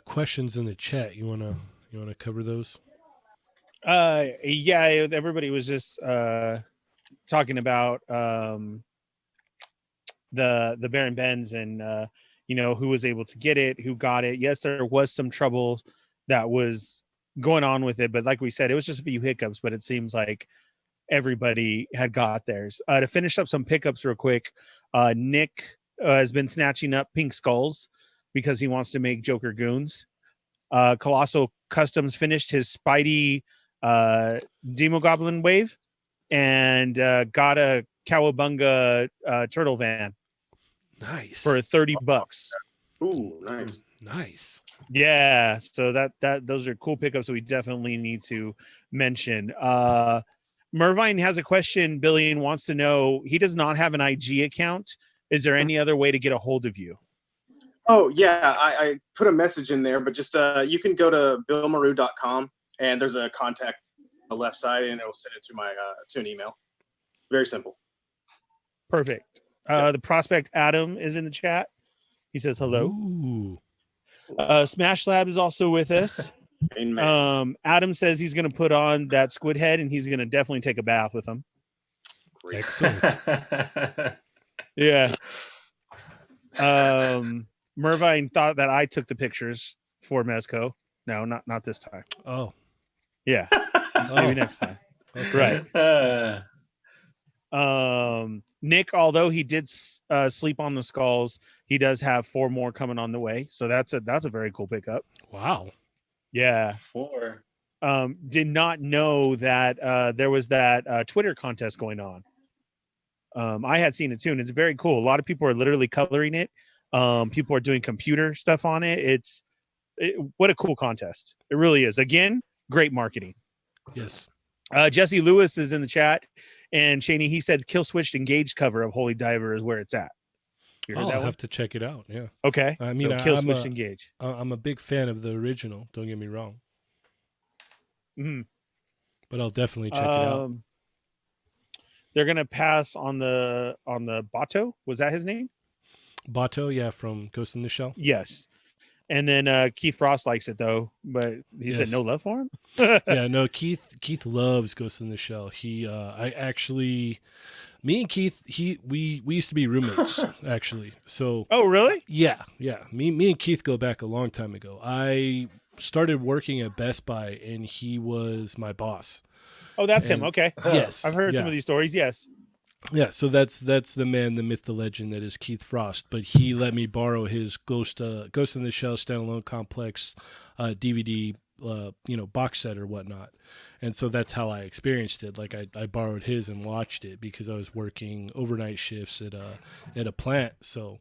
questions in the chat. You wanna cover those? Yeah, everybody was just talking about the Baron Benz, and who was able to get it, who got it. Yes, there was some trouble that was going on with it, but like we said, it was just a few hiccups, but it seems like everybody had got theirs. To finish up some pickups real quick, Nick has been snatching up pink skulls because he wants to make Joker goons. Colossal Customs finished his Spidey Demo Goblin wave, and got a Cowabunga turtle van Nice. for $30. Ooh, nice. Nice. Yeah, so that those are cool pickups that we definitely need to mention. Mervine has a question. Billy, and wants to know, he does not have an IG account. Is there any other way to get a hold of you? Oh yeah, I put a message in there, but just you can go to billmaru.com and there's a contact on the left side, and it'll send it to my to an email. Very simple. Perfect. Yep. The prospect Adam is in the chat. He says hello. Ooh. Smash Lab is also with us. Amen. Adam says he's going to put on that squid head, and he's going to definitely take a bath with him. Great. Excellent. Yeah. Mervine thought that I took the pictures for Mezco. No, not this time. Oh, Yeah, oh, maybe next time. okay. Right. Nick, although he did sleep on the skulls, he does have 4 more coming on the way. So that's a very cool pickup. Wow. Yeah. 4. Did not know that there was that Twitter contest going on. I had seen it too, and it's very cool. A lot of people are literally coloring it. People are doing computer stuff on it. What a cool contest. It really is. Again, great marketing. Yes. Jesse Lewis is in the chat, and Shaney, he said Kill Switched Engaged cover of Holy Diver is where it's at. You heard I'll that one? have to check it out. Yeah. Okay. I mean, so Kill I'm Switched a Engage. I'm a big fan of the original. Don't get me wrong, but I'll definitely check it out. They're gonna pass on the Bato. Was that his name? Bato, yeah, from Ghost in the Shell. Yes. And then Keith Frost likes it though, but he said no love for him. Yeah, no, Keith loves Ghost in the Shell. Me and Keith, we used to be roommates actually. So Oh, really? yeah. Me and Keith go back a long time ago. I started working at Best Buy and he was my boss. Oh, that's him. And Okay. yes, I've heard some yeah. of these stories. Yes. Yeah, so that's the man, the myth, the legend that is Keith Frost. But he let me borrow his Ghost in the Shell standalone complex DVD, box set or whatnot, and so that's how I experienced it. Like I borrowed his and watched it because I was working overnight shifts at a plant, so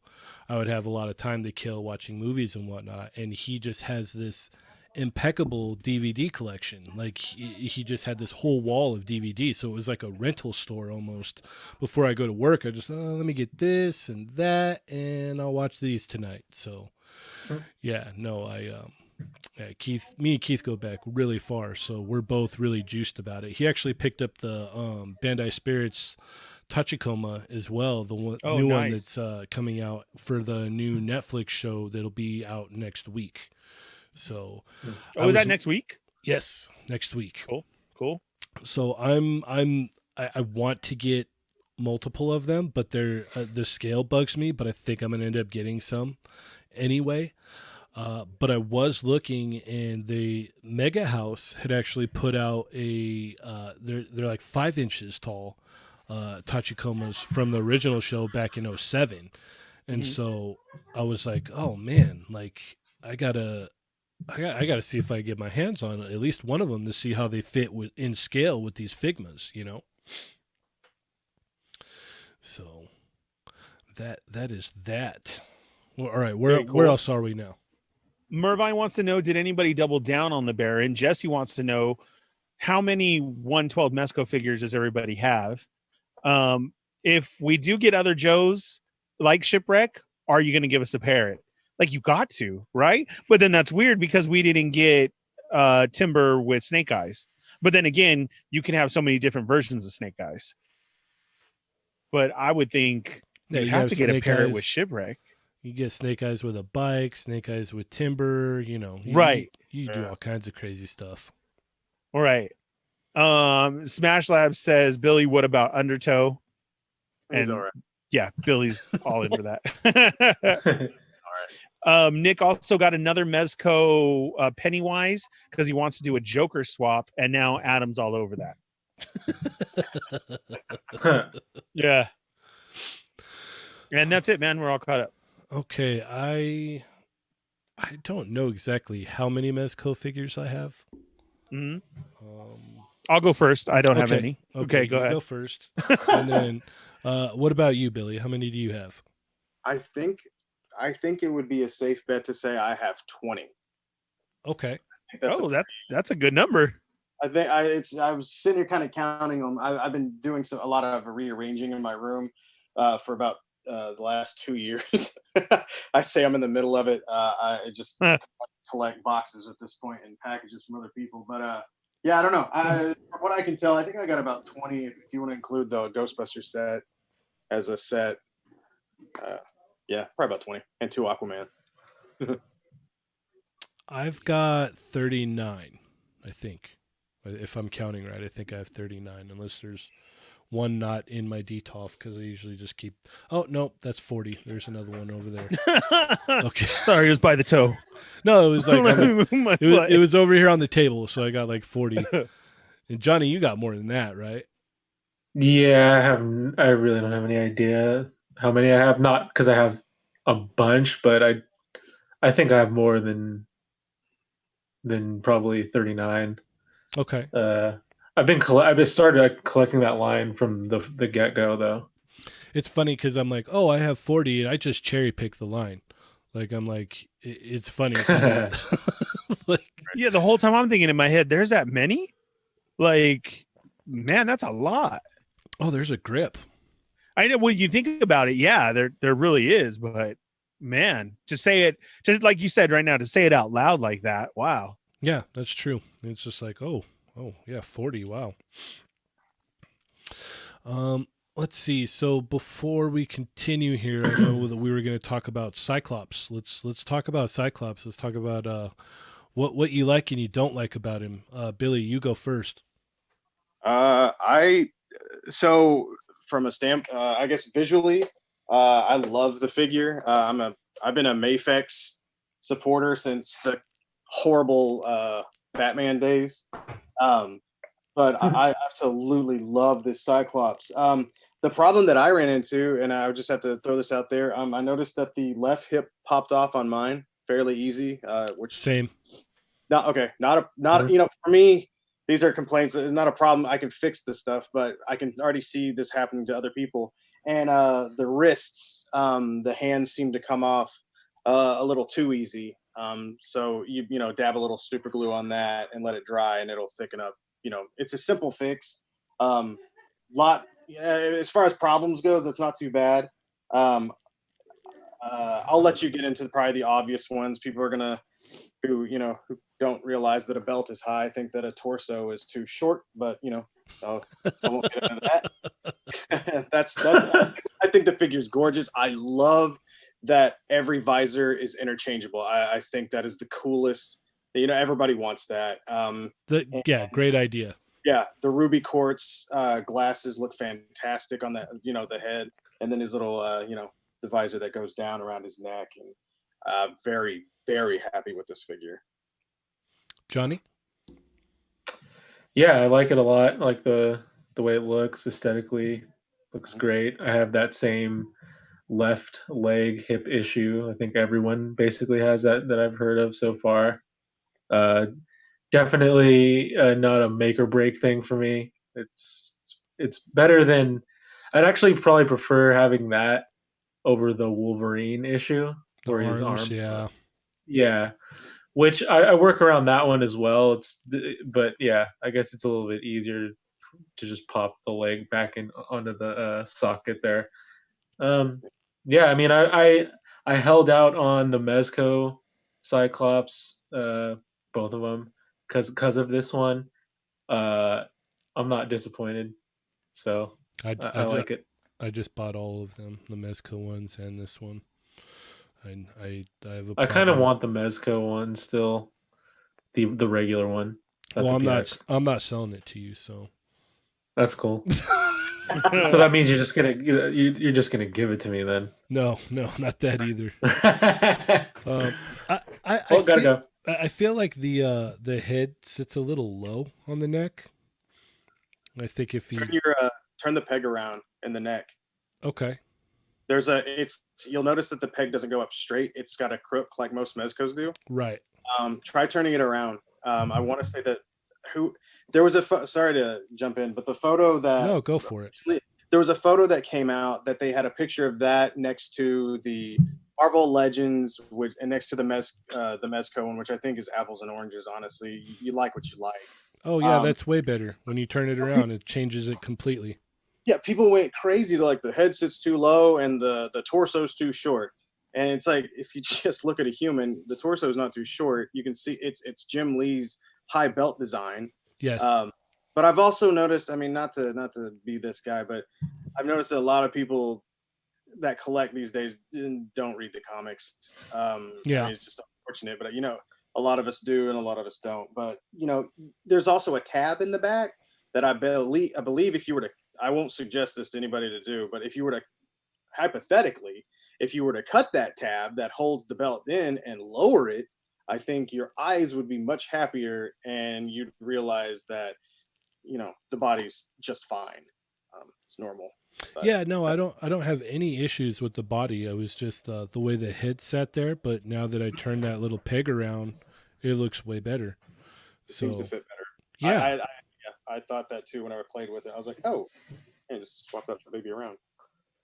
I would have a lot of time to kill watching movies and whatnot. And he just has this impeccable DVD collection. Like he just had this whole wall of DVDs, so it was like a rental store almost. Before I go to work, I just let me get this and that, and I'll watch these tonight. So yeah, no, me and Keith go back really far, so we're both really juiced about it. He actually picked up the Bandai Spirits Tachikoma as well, the new one nice. that's coming out for the new Netflix show that'll be out next week. So, is that next week? Yes, next week. Cool. So I want to get multiple of them, but the scale bugs me. But I think I'm gonna end up getting some anyway. But I was looking, and the Mega House had actually put out they're like 5 inches tall Tachikomas from the original show back in 07. And so I was like, oh man, like I gotta see if I can get my hands on at least one of them to see how they fit in scale with these Figmas, So that is that. Well, all right, where else are we now? Mervine wants to know, did anybody double down on the Baron? Jesse wants to know, how many 112 Mesco figures does everybody have? If we do get other Joes like Shipwreck, are you going to give us a parrot? Like, you got to, right? But then that's weird because we didn't get Timber with Snake Eyes. But then again, you can have so many different versions of Snake Eyes. But I would think you have to get a parrot with Shipwreck. You get Snake Eyes with a bike, Snake Eyes with Timber, right. You do all kinds of crazy stuff. All right. Smash Lab says, Billy, what about Undertow? He's all right. Yeah, Billy's all in for that. All right. Nick also got another Mezco Pennywise because he wants to do a Joker swap, and now Adam's all over that. Yeah. And that's it, man. We're all caught up. Okay, I don't know exactly how many Mezco figures I have. I'll go first. I don't have any. Okay, go ahead. Go first. And then, what about you, Billy? How many do you have? I think it would be a safe bet to say I have 20. Okay. That's a good number. I think I was sitting here kind of counting them. I've been doing a lot of rearranging in my room for about the last 2 years. I say I'm in the middle of it. I just collect boxes at this point and packages from other people. But yeah, I don't know. From what I can tell, I think I got about 20 if you want to include the Ghostbuster set as a set. Yeah, probably about 20 and 2 Aquaman. I've got 39, I think. If I'm counting right, I think I have 39, unless there's one not in my DTOF because I usually just keep. Oh, no, that's 40. There's another one over there. Okay. Sorry, it was by the toe. No, it was like Let me move my it foot. was over here on the table, so I got like 40. And Johnny, you got more than that, right? Yeah, I really don't have any idea how many I have. Not because I have a bunch, but I think I have more than probably 39. Okay. Uh, I've been started collecting that line from the get go though. It's funny because I'm like, oh, I have 40, and I just cherry pick the line. Like I'm like, it's funny because like, Yeah, the whole time I'm thinking in my head, there's that many? Like, man, that's a lot. oh, there's a grip. I know when you think about it, yeah, there really is, but man, to say it just like you said right now, to say it out loud like that, wow. Yeah, that's true. It's just like, oh, yeah, 40. Wow. Um, let's see. So before we continue here, I know that we were going to talk about Cyclops. Let's talk about Cyclops. Let's talk about what you like and you don't like about him. Billy, you go first. I so from a stamp, I guess visually, I love the figure. I've been a Mafex supporter since the horrible Batman days. Um, but I absolutely love this Cyclops. The problem that I ran into, and I would just have to throw this out there, I noticed that the left hip popped off on mine fairly easy, which Same. not okay, not Mhm. for me. These are complaints. It's not a problem. I can fix this stuff, but I can already see this happening to other people. And the wrists, the hands seem to come off a little too easy. So dab a little super glue on that and let it dry, and it'll thicken up. It's a simple fix. Lot as far as problems goes, it's not too bad. Um, I'll let you get into probably the obvious ones. People are gonna who don't realize that a belt is high think that a torso is too short, but I won't get into that. That's I think the figure's gorgeous. I love that every visor is interchangeable. I think that is the coolest. Everybody wants that. And Yeah, great idea. yeah, the ruby quartz glasses look fantastic on the head, and then his little the visor that goes down around his neck, and very very happy with this figure. Johnny? Yeah, I like it a lot. Like the way it looks aesthetically, looks Mhm. great. I have that same left leg hip issue. I think everyone basically has that I've heard of so far. Uh, Definitely not a make or break thing for me. It's better than I'd actually probably prefer having that over the Wolverine issue The where his arms, arm. yeah. Yeah, which I work around that one as well. But yeah, I guess it's a little bit easier to just pop the leg back in onto the socket there. Um, yeah, I mean, I held out on the Mezco Cyclops, both of them, because of this one. Uh, I'm not disappointed, so I, I I, ju- like it. I just bought all of them, the Mezco ones and this one. I have a I kind of problem. want the Mezco one still, the regular one, not Well, the I'm not PX. I'm not selling it to you, so That's cool. So that means you're just gonna give it to me then. no, not that either. Um, I Oh, gotta feel go. I feel like the head sits a little low on the neck. I think if Turn he your turn the peg around in the neck. okay, You'll notice that the peg doesn't go up straight. It's got a crook like most mezcos do. right? Try turning it around. I want to say that who there was sorry to jump in, but the photo that No, go for it. there was a photo that came out that they had a picture of that next to the Marvel Legends, and next to the Mezco one, which I think is apples and oranges. Honestly, you like what you like. Oh yeah, Um, that's way better. When you turn it around, it changes it completely. yeah, people went crazy to like the head sits too low and the torso's too short. And it's like if you just look at a human, the torso is not too short. You can see it's Jim Lee's high belt design. Yes. Um, but I've also noticed, I mean, not to be this guy, but I've noticed that a lot of people that collect these days don't read the comics. I Yeah. mean, it's just unfortunate, but a lot of us do and a lot of us don't. But there's also a tab in the back that I believe if you were to, I won't suggest this to anybody to do, but if you were to hypothetically, if you were to cut that tab that holds the belt in and lower it, I think your eyes would be much happier, and you'd realize that the body's just fine. It's normal. But Yeah, no, I don't have any issues with the body. It was just the way the head sat there. But now that I turned that little peg around, it looks way better. it seems to So fit better. yeah, I thought that too when I played with it. I was like, oh, hey, just swap that baby around.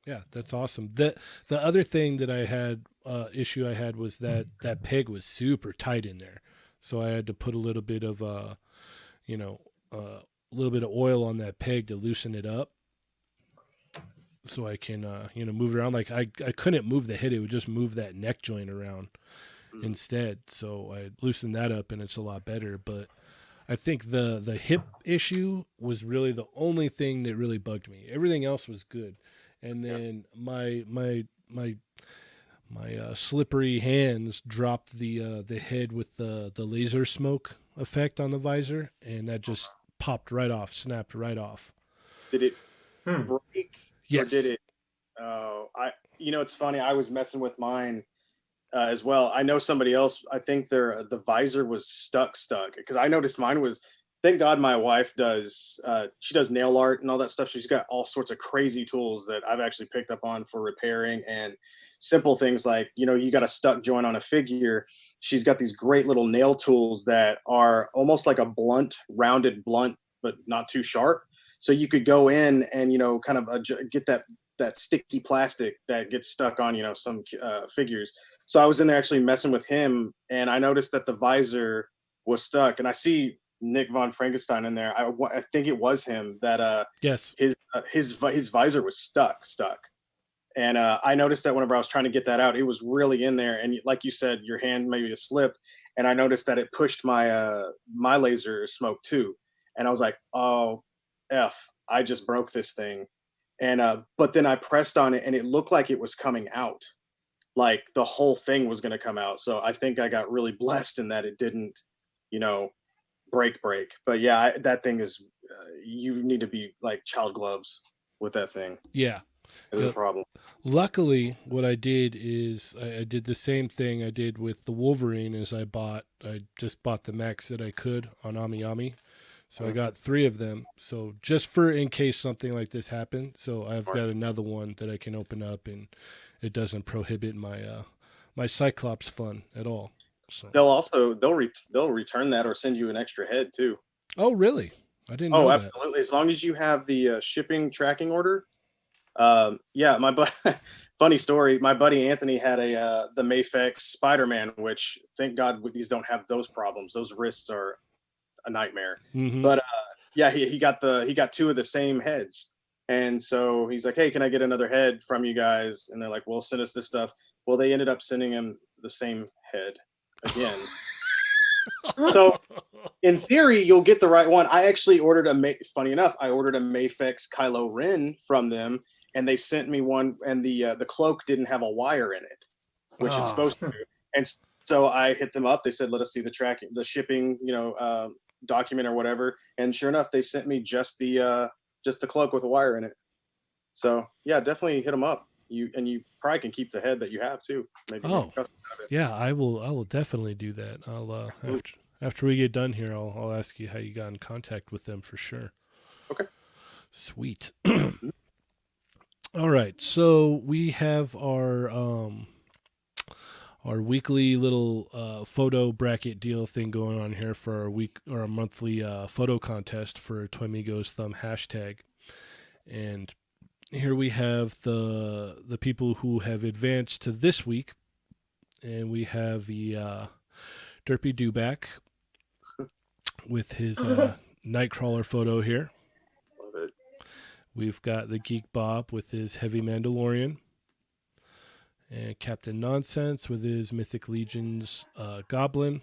yeah, that's awesome. The other thing that I had issue I had was that peg was super tight in there, so I had to put a little bit of you know a little bit of oil on that peg to loosen it up, so I can move it around. Like I couldn't move the head; it would just move that neck joint around Mm. instead. So I loosened that up, and it's a lot better. But I think the hip issue was really the only thing that really bugged me. Everything else was good, and Yeah. then my slippery hands dropped the head with the laser smoke effect on the visor, and that just popped right off, snapped right off. Did it Hmm. break or did Yes. it? It's funny. I was messing with mine as well. I know somebody else. I think the visor was stuck because I noticed mine was. Thank God my wife does. She does nail art and all that stuff. She's got all sorts of crazy tools that I've actually picked up on for repairing and simple things like you got a stuck joint on a figure. She's got these great little nail tools that are almost like a rounded blunt, but not too sharp. So you could go in and kind of get that sticky plastic that gets stuck on some figures. So I was in there actually messing with him, and I noticed that the visor was stuck. And I see Nick von Frankenstein in there. I think it was him that Yes. his visor was stuck. And I noticed that whenever I was trying to get that out, it was really in there. And like you said, your hand maybe just slipped, and I noticed that it pushed my laser smoke too. And I was like, oh, f, I just broke this thing. And but then I pressed on it, and it looked like it was coming out, like the whole thing was going to come out. So I think I got really blessed in that it didn't, you know, break. But yeah, that thing is, you need to be like child gloves with that thing. Yeah. Is a Uh, problem. Luckily, what I did is I did the same thing I did with the Wolverine. Is I just bought the max that I could on Amiyami. So I Uh, got three of them. So just for in case something like this happened. So I've Smart. got another one that I can open up, and it doesn't prohibit my Cyclops fun at all. So They'll return that or send you an extra head too. oh really? I didn't Oh, know that. absolutely. As long as you have the shipping tracking order. Yeah, funny story. My buddy Anthony had the Mafex Spider-Man, which thank God these don't have those problems. Those wrists are a nightmare. Mm-hmm. But yeah, he got two of the same heads, and so he's like, "Hey, can I get another head from you guys?" And they're like, "Well, send us this stuff." Well, they ended up sending him the same head again. So in theory, you'll get the right one. I actually ordered funny enough, I ordered a Mafex Kylo Ren from them, and they sent me one, and the cloak didn't have a wire in it, which it's Ah, supposed to. And so I hit them up. They said, "Let us see the shipping, document or whatever." And sure enough, they sent me just the cloak with a wire in it. So yeah, definitely hit them up. You probably can keep the head that you have too. Maybe make oh, a custom out of it. yeah. I will definitely do that. I'll Mm, after we get done here, I'll ask you how you got in contact with them for sure. okay. Sweet. Mm, All right, so we have our weekly little photo bracket deal thing going on here for our week or our monthly photo contest for Toy Migos Thumb hashtag, and here we have the people who have advanced to this week, and we have the Derpy Dewback with his Nightcrawler photo here. Love it. We've got the Geek Bob with his Heavy Mandalorian, and Captain Nonsense with his Mythic Legions Goblin,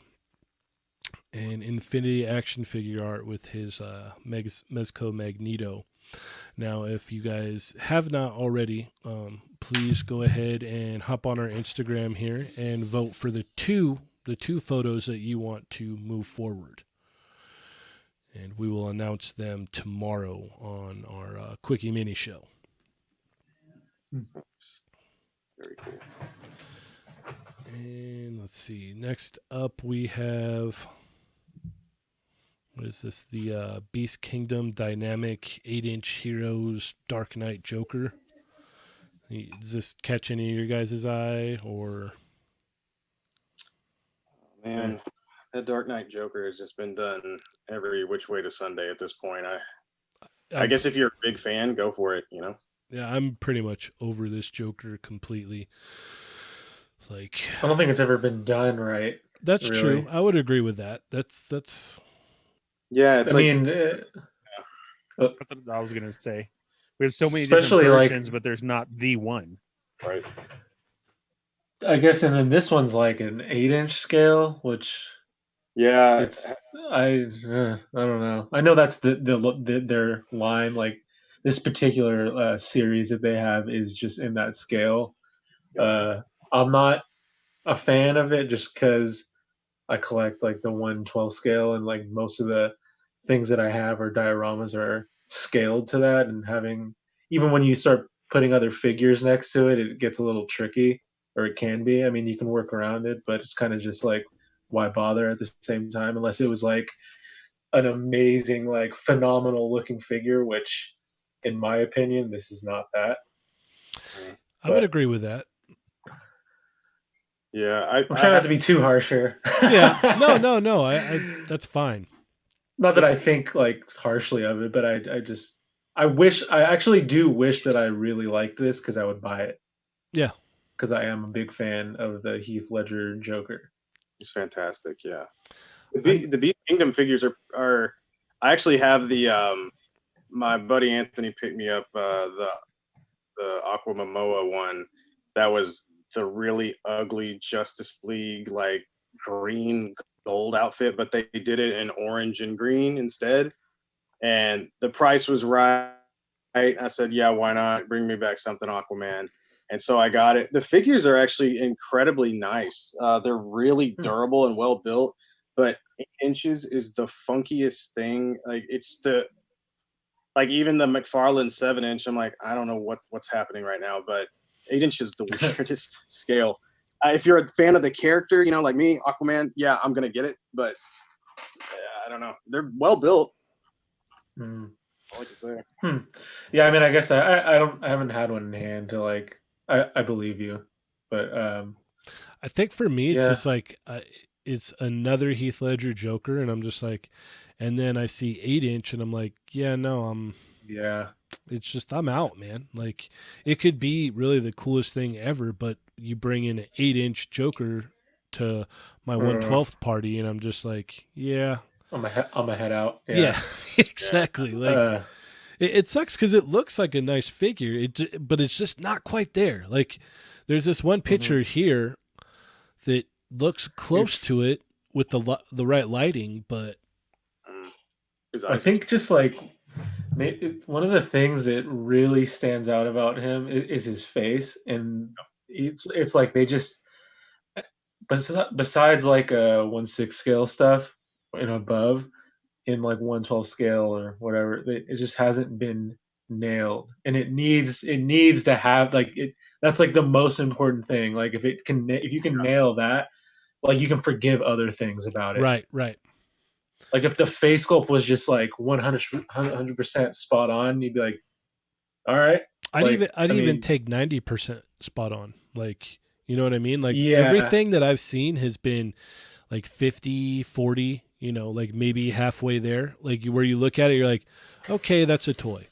and Infinity action figure art with his Mezco Magneto. Now, if you guys have not already, please go ahead and hop on our Instagram here and vote for the two photos that you want to move forward. And we will announce them tomorrow on our Quickie Mini Show. Very cool. And let's see. Next up, we have what is this? The Beast Kingdom Dynamic 8-inch Heroes Dark Knight Joker. Does this catch any of your guys' eye, or Man, that Dark Knight Joker has just been done every which way to Sunday at this point. I I'm guess if you're a big fan, go for it. yeah, I'm pretty much over this Joker completely. Like I don't think it's ever been done right, that's true. really. I would agree with that. That's Yeah, I it's like mean, That's what I was gonna say. We have so many different especially like versions, but there's not the one. right. I guess, and then this one's like an 8-inch scale, which Yeah, it's I don't know. I know that's their line. Like this particular series that they have is just in that scale. gotcha. I'm not a fan of it just because I collect like the 112 scale, and like most of the things that I have or dioramas are scaled to that. And having even when you start putting other figures next to it, it gets a little tricky, or it can be. I mean, you can work around it, but it's kind of just like why bother at the same time unless it was like an amazing, like phenomenal looking figure, which in my opinion, this is not that. Mm. I would But agree with that. Yeah, I'm I trying not have to be too harsh here. Yeah. No, no, no. I that's fine. Not the that I think like harshly of it, but I just I actually do wish that I really liked this because I would buy it Yeah. because I am a big fan of the Heath Ledger Joker. It's fantastic. Yeah, I'm the Beast Kingdom figures are. I actually have the my buddy Anthony picked me up the Aqua Momoa one. That was the really ugly Justice League like green gold outfit, but they did it in orange and green instead. And the price was right. I said, yeah, why not? Bring me back something Aquaman. And so I got it. The figures are actually incredibly nice. They're really Hmm. durable and well built, but 8 inches is the funkiest thing. Like it's the like even the McFarlane 7 inch. I'm like, I don't know what's happening right now, but 8 inch is the weirdest scale. If you're a fan of the character, like me, Aquaman, yeah, I'm gonna get it. But I don't know. They're well built. Hmm. All I can say. Hmm. Yeah, I mean, I guess I haven't had one in hand to like I believe you, but I think for me it's yeah, just like it's another Heath Ledger Joker, and I'm just like, and then I see 8-inch, and I'm like, yeah, no, yeah, it's just I'm out, man. Like it could be really the coolest thing ever, but you bring in an 8-inch Joker to my uh, 112th party, and I'm just like, yeah, I'm a head out. yeah, Yeah, Yeah. exactly. Like uh, it sucks because it looks like a nice figure, but it's just not quite there. Like there's this one mhm. picture here that looks close It's to it with the right lighting, but Mm. His I eyes are think just like it's one of the things that really stands out about him is his face, and it's like they just besides like 1/6 scale stuff and above in like 112 scale or whatever, it just hasn't been nailed, and it needs to have like it. That's like the most important thing. Like if you can nail that, like you can forgive other things about it. right, right. Like if the face sculpt was just like 100% spot on, you'd be like, all right. Like, I'd I even mean, take 90% spot on. Like, you know what I mean? Like yeah, everything that I've seen has been like 50, 40, like maybe halfway there. Like where you look at it, you're like, okay, that's a toy.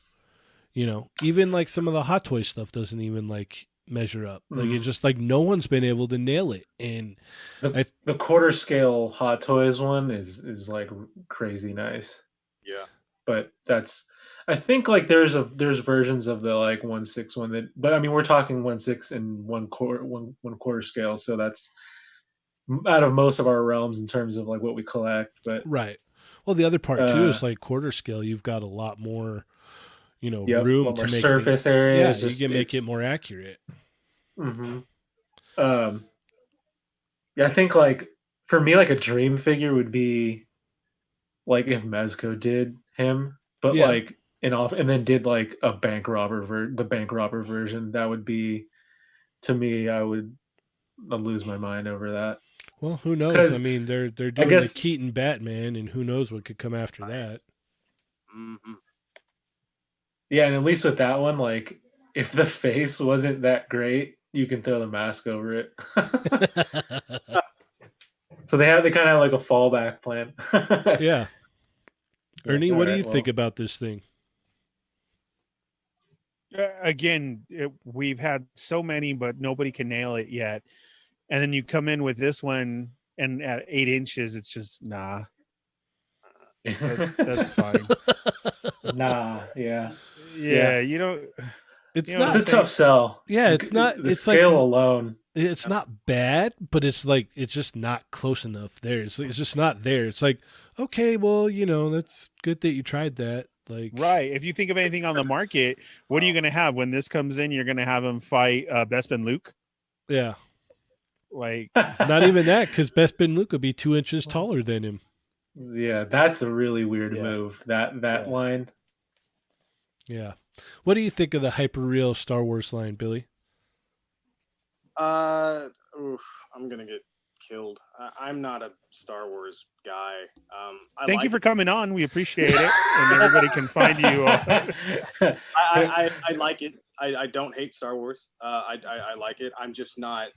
Even like some of the Hot Toy stuff doesn't even like measure up. Like it's mhm. just like no one's been able to nail it. And I The quarter scale Hot Toys one is like crazy nice. yeah. But that's I think like there's versions of the like 1/6 one that, but I mean we're talking 1/6 and one quarter scale, so that's out of most of our realms in terms of like what we collect. But right. Well, the other part too uh is like quarter scale. You've got a lot more yep, a room lot to more make things. surface area. Yeah, It's you just can make it it's more accurate. hmm um yeah, I think like for me like a dream figure would be like if Mezco did him, but Yeah, like and then did like a bank robber the bank robber version. That would be, to me, I would lose my mind over that. Well, who knows? I 'Cause mean, they're I doing the guess Keaton Batman, and who knows what could come after that. Mhm. yeah, and at least with that one, like if the face wasn't that great, you can throw the mask over it. So they kind of have like a fallback plan. Yeah. Like, Ernie, all what do you right, think well, about this thing? Again, we've had so many, but nobody can nail it yet. And then you come in with this one, and at 8 inches, it's just nah. That's fine. nah, yeah, Yeah, yeah. It's you know what It's I'm not. a tough saying? sell. Yeah, it's not. The It's like scale alone. it's That's not bad, but it's like it's just not close enough. There, it's just not there. It's like okay, well, that's good that you tried that. Like, Right. If you think of anything on the market, what are you going to have when this comes in? You're going to have him fight Bespin Luke. yeah, Like, not even that because Best Ben Luke would be 2 inches taller than him. Yeah, that's a really weird yeah, move. That yeah. line. Yeah. What do you think of the hyper real Star Wars line, Billy? Oof, I'm gonna get killed. I'm not a Star Wars guy. I Thank you like for it. coming on. We appreciate it. And everybody can find you. I like it. I don't hate Star Wars. I like it. I'm just not.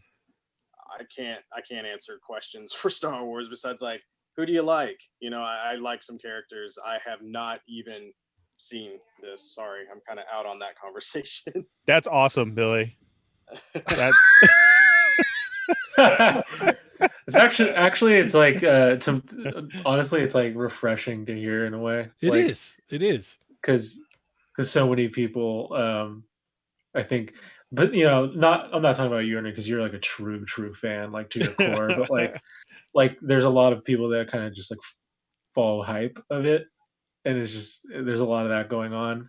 I can't answer questions for Star Wars besides like who do you like? I like some characters. I have not even seen this. Sorry, I'm kind of out on that conversation. That's awesome, Billy. That It's actually it's like honestly it's like refreshing to hear in a way. It Like is. It is. cuz so many people I think but not I'm not talking about you because you're like a true fan like to your core, but like there's a lot of people that kind of just like follow hype of it, and it's just there's a lot of that going on.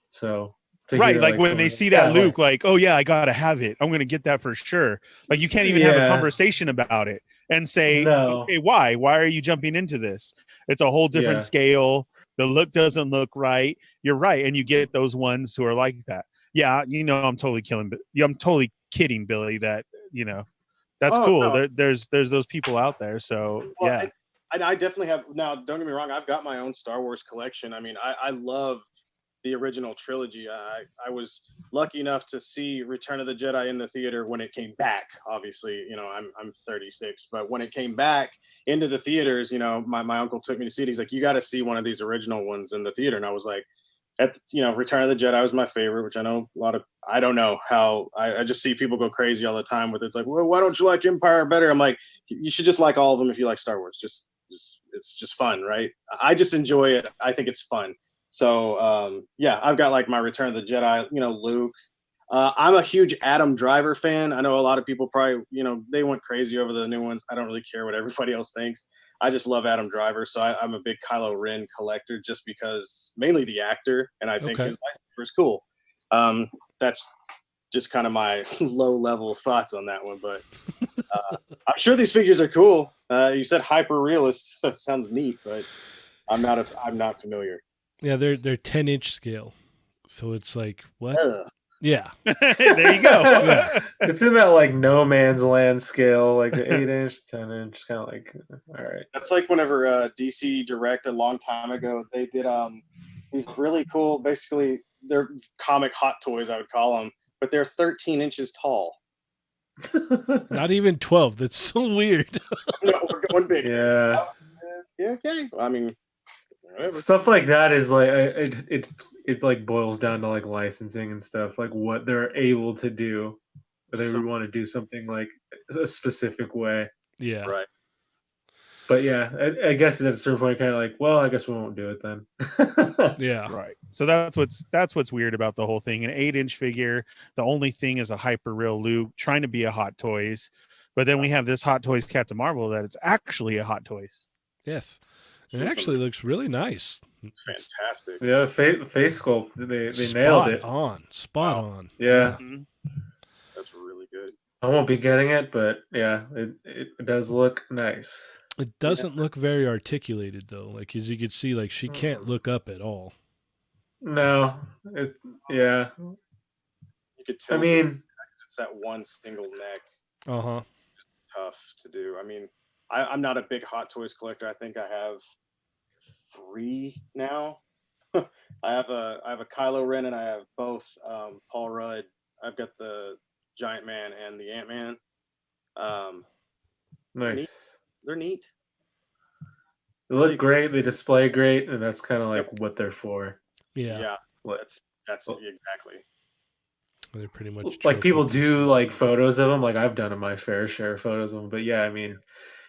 So to right. hear Like like when they someone, see that yeah, like Luke, like, oh yeah, I gotta have it. I'm gonna get that for sure. Like you can't even have a yeah, conversation about it and say, no, okay, why? Why are you jumping into this? It's a whole different yeah, scale. The look doesn't look right. You're right. And you get those ones who are like that. Yeah, I'm totally I'm totally kidding, Billy, that, that's Oh cool. no, There's those people out there. So well, yeah. I definitely have. Now, don't get me wrong. I've got my own Star Wars collection. I mean, I love the original trilogy. I was lucky enough to see Return of the Jedi in the theater when it came back. Obviously, I'm 36, but when it came back into the theaters, my uncle took me to see it. He's like, "You got to see one of these original ones in the theater," and I was like. Return of the Jedi was my favorite, which I know a lot of. I don't know how. I just see people go crazy all the time with it. It's like, well, why don't you like Empire better? I'm like, you should just like all of them if you like Star Wars. Just it's just fun, right? I just enjoy it. I think it's fun. So yeah, I've got like my Return of the Jedi. Luke. I'm a huge Adam Driver fan. I know a lot of people probably, they went crazy over the new ones. I don't really care what everybody else thinks. I just love Adam Driver, so I'm a big Kylo Ren collector, just because mainly the actor, and I think Okay. his lightsaber is cool. That's just kind of my low level thoughts on that one, but I'm sure these figures are cool. You said hyper realist, so it sounds neat, but I'm not familiar. Yeah, they're 10-inch scale. So it's like what? Ugh. Yeah. There you go. Yeah. it's in that like no man's land scale, like the 8 inch, 10 inch, kind of like all right. That's like whenever DC Direct a long time ago, they did these really cool, basically they're comic hot toys, I would call them, but they're 13 inches tall. Not even 12. That's so weird. No, we're going big. Yeah, Yeah, okay. I mean, whatever. stuff like that is like it like boils down to like licensing and stuff, like what they're able to do. But they So, would want to do something like a specific way. Yeah. right. But yeah, I guess at a certain point, kind of like, well, I guess we won't do it then. Yeah. Right. So that's what's weird about the whole thing. An 8 inch figure. The only thing is a hyper real Luke trying to be a Hot Toys, but then we have this Hot Toys Captain Marvel that it's actually a Hot Toys. Yes. It actually looks really nice. It's fantastic. Yeah, face sculpt, they nailed Spot it. on. Spot Wow. on. Yeah. Mhm. That's really good. I won't be getting it, but yeah, it does look nice. It doesn't look very articulated though. Like as you can see, like she can't look up at all. No, yeah. You could I tell mean, it's that one single neck. Uh-huh. tough to do. I mean, I'm not a big Hot Toys collector. I think I have 3 now. I have a Kylo Ren, and I have both Paul Rudd. I've got the Giant Man and the Ant Man. Um, they're neat. Nice. They're neat. They Really look great. They display great, and that's kind of like Yep. what they're for. Yeah, Yeah, Like, that's well, exactly. they're pretty much like trophy people do pieces. like photos of them. Like I've done my fair share of photos of them, but yeah, I mean,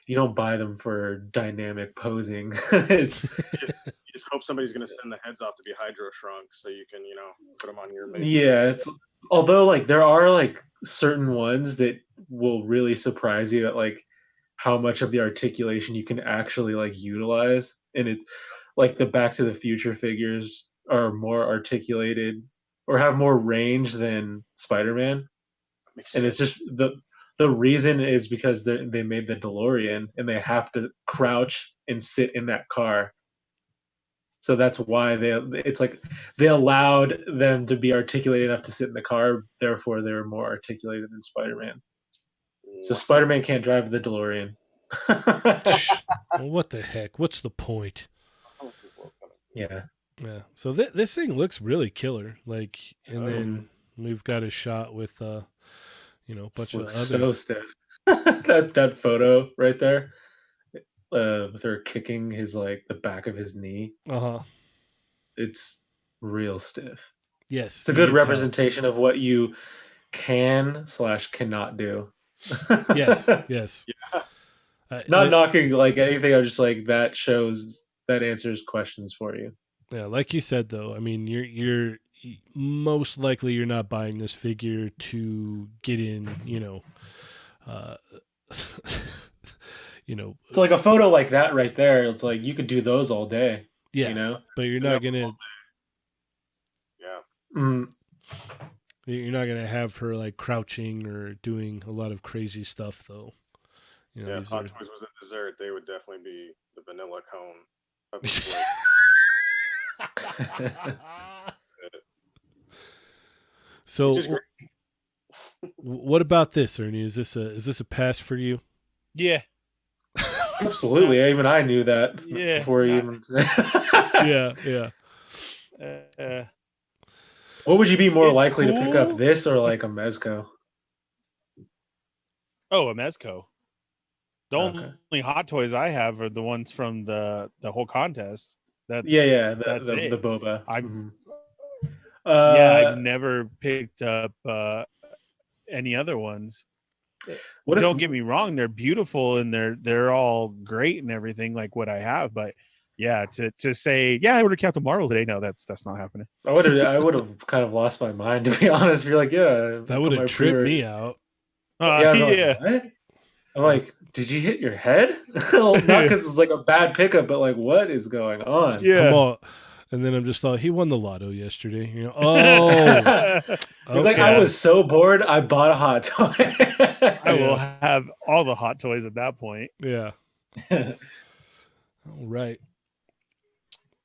you don't buy them for dynamic posing. It's You just hope somebody's going to send the heads off to be hydro shrunk, so you can put them on your made. yeah, it's although like there are like certain ones that will really surprise you at like how much of the articulation you can actually like utilize, and it's like the Back to the Future figures are more articulated or have more range than Spider-Man, Makes and it's sense. just the reason is because they made the DeLorean and they have to crouch and sit in that car. So that's why it's like they allowed them to be articulated enough to sit in the car, therefore they were more articulated than Spider-Man. So Wow. Spider-Man can't drive the DeLorean. Well, what the heck? What's the point? Oh, this is well coming. Yeah. Yeah. So this thing looks really killer. Like, and does. then we've got a shot with a bunch of Looks other. so stiff. that photo right there, with her kicking his like the back of his knee. Uh-huh. It's real stiff. Yes. It's a you good can tell. representation of what you can/cannot do. Yes. Yes. Yeah. Not knocking like anything. I'm just like that answers questions for you. Yeah, like you said though, I mean, you're most likely you're not buying this figure to get in, uh, So like a photo like that right there, it's like you could do those all day. yeah, You know. but you're Yeah. not gonna Yeah. Mm, you're not gonna have her like crouching or doing a lot of crazy stuff though. Yeah. If These Hot are Toys was a dessert, they would definitely be the vanilla cone of the split. so. Which is great. What about this, Ernie? Is this a pass for you? Yeah. absolutely. Even I knew that Yeah. before you even. Yeah, yeah. What would you be more It's likely to pick up, cool. this or like a Mezco? Oh, a Mezco. The Okay. only Hot Toys I have are the ones from the whole contest. That's Yeah. that's The it. boba. I've Mhm. I've never picked up any other ones. What if? Don't get me wrong, they're beautiful and they're all great and everything like what I have, but yeah, to say, yeah, I ordered Captain Marvel today. No, that's not happening. I would have kind of lost my mind, to be honest. If you're like, yeah, That I would put have my tripped pre-order. me out. Yeah, I was like, Yeah. what? I'm like, did you hit your head? Not because it's like a bad pickup, but like, what is going on? Come Yeah. on. And then I'm just thought he won the lotto yesterday. Oh, He's like, I okay. was so bored, I bought a hot toy. I will have all the Hot Toys at that point. Yeah. All right.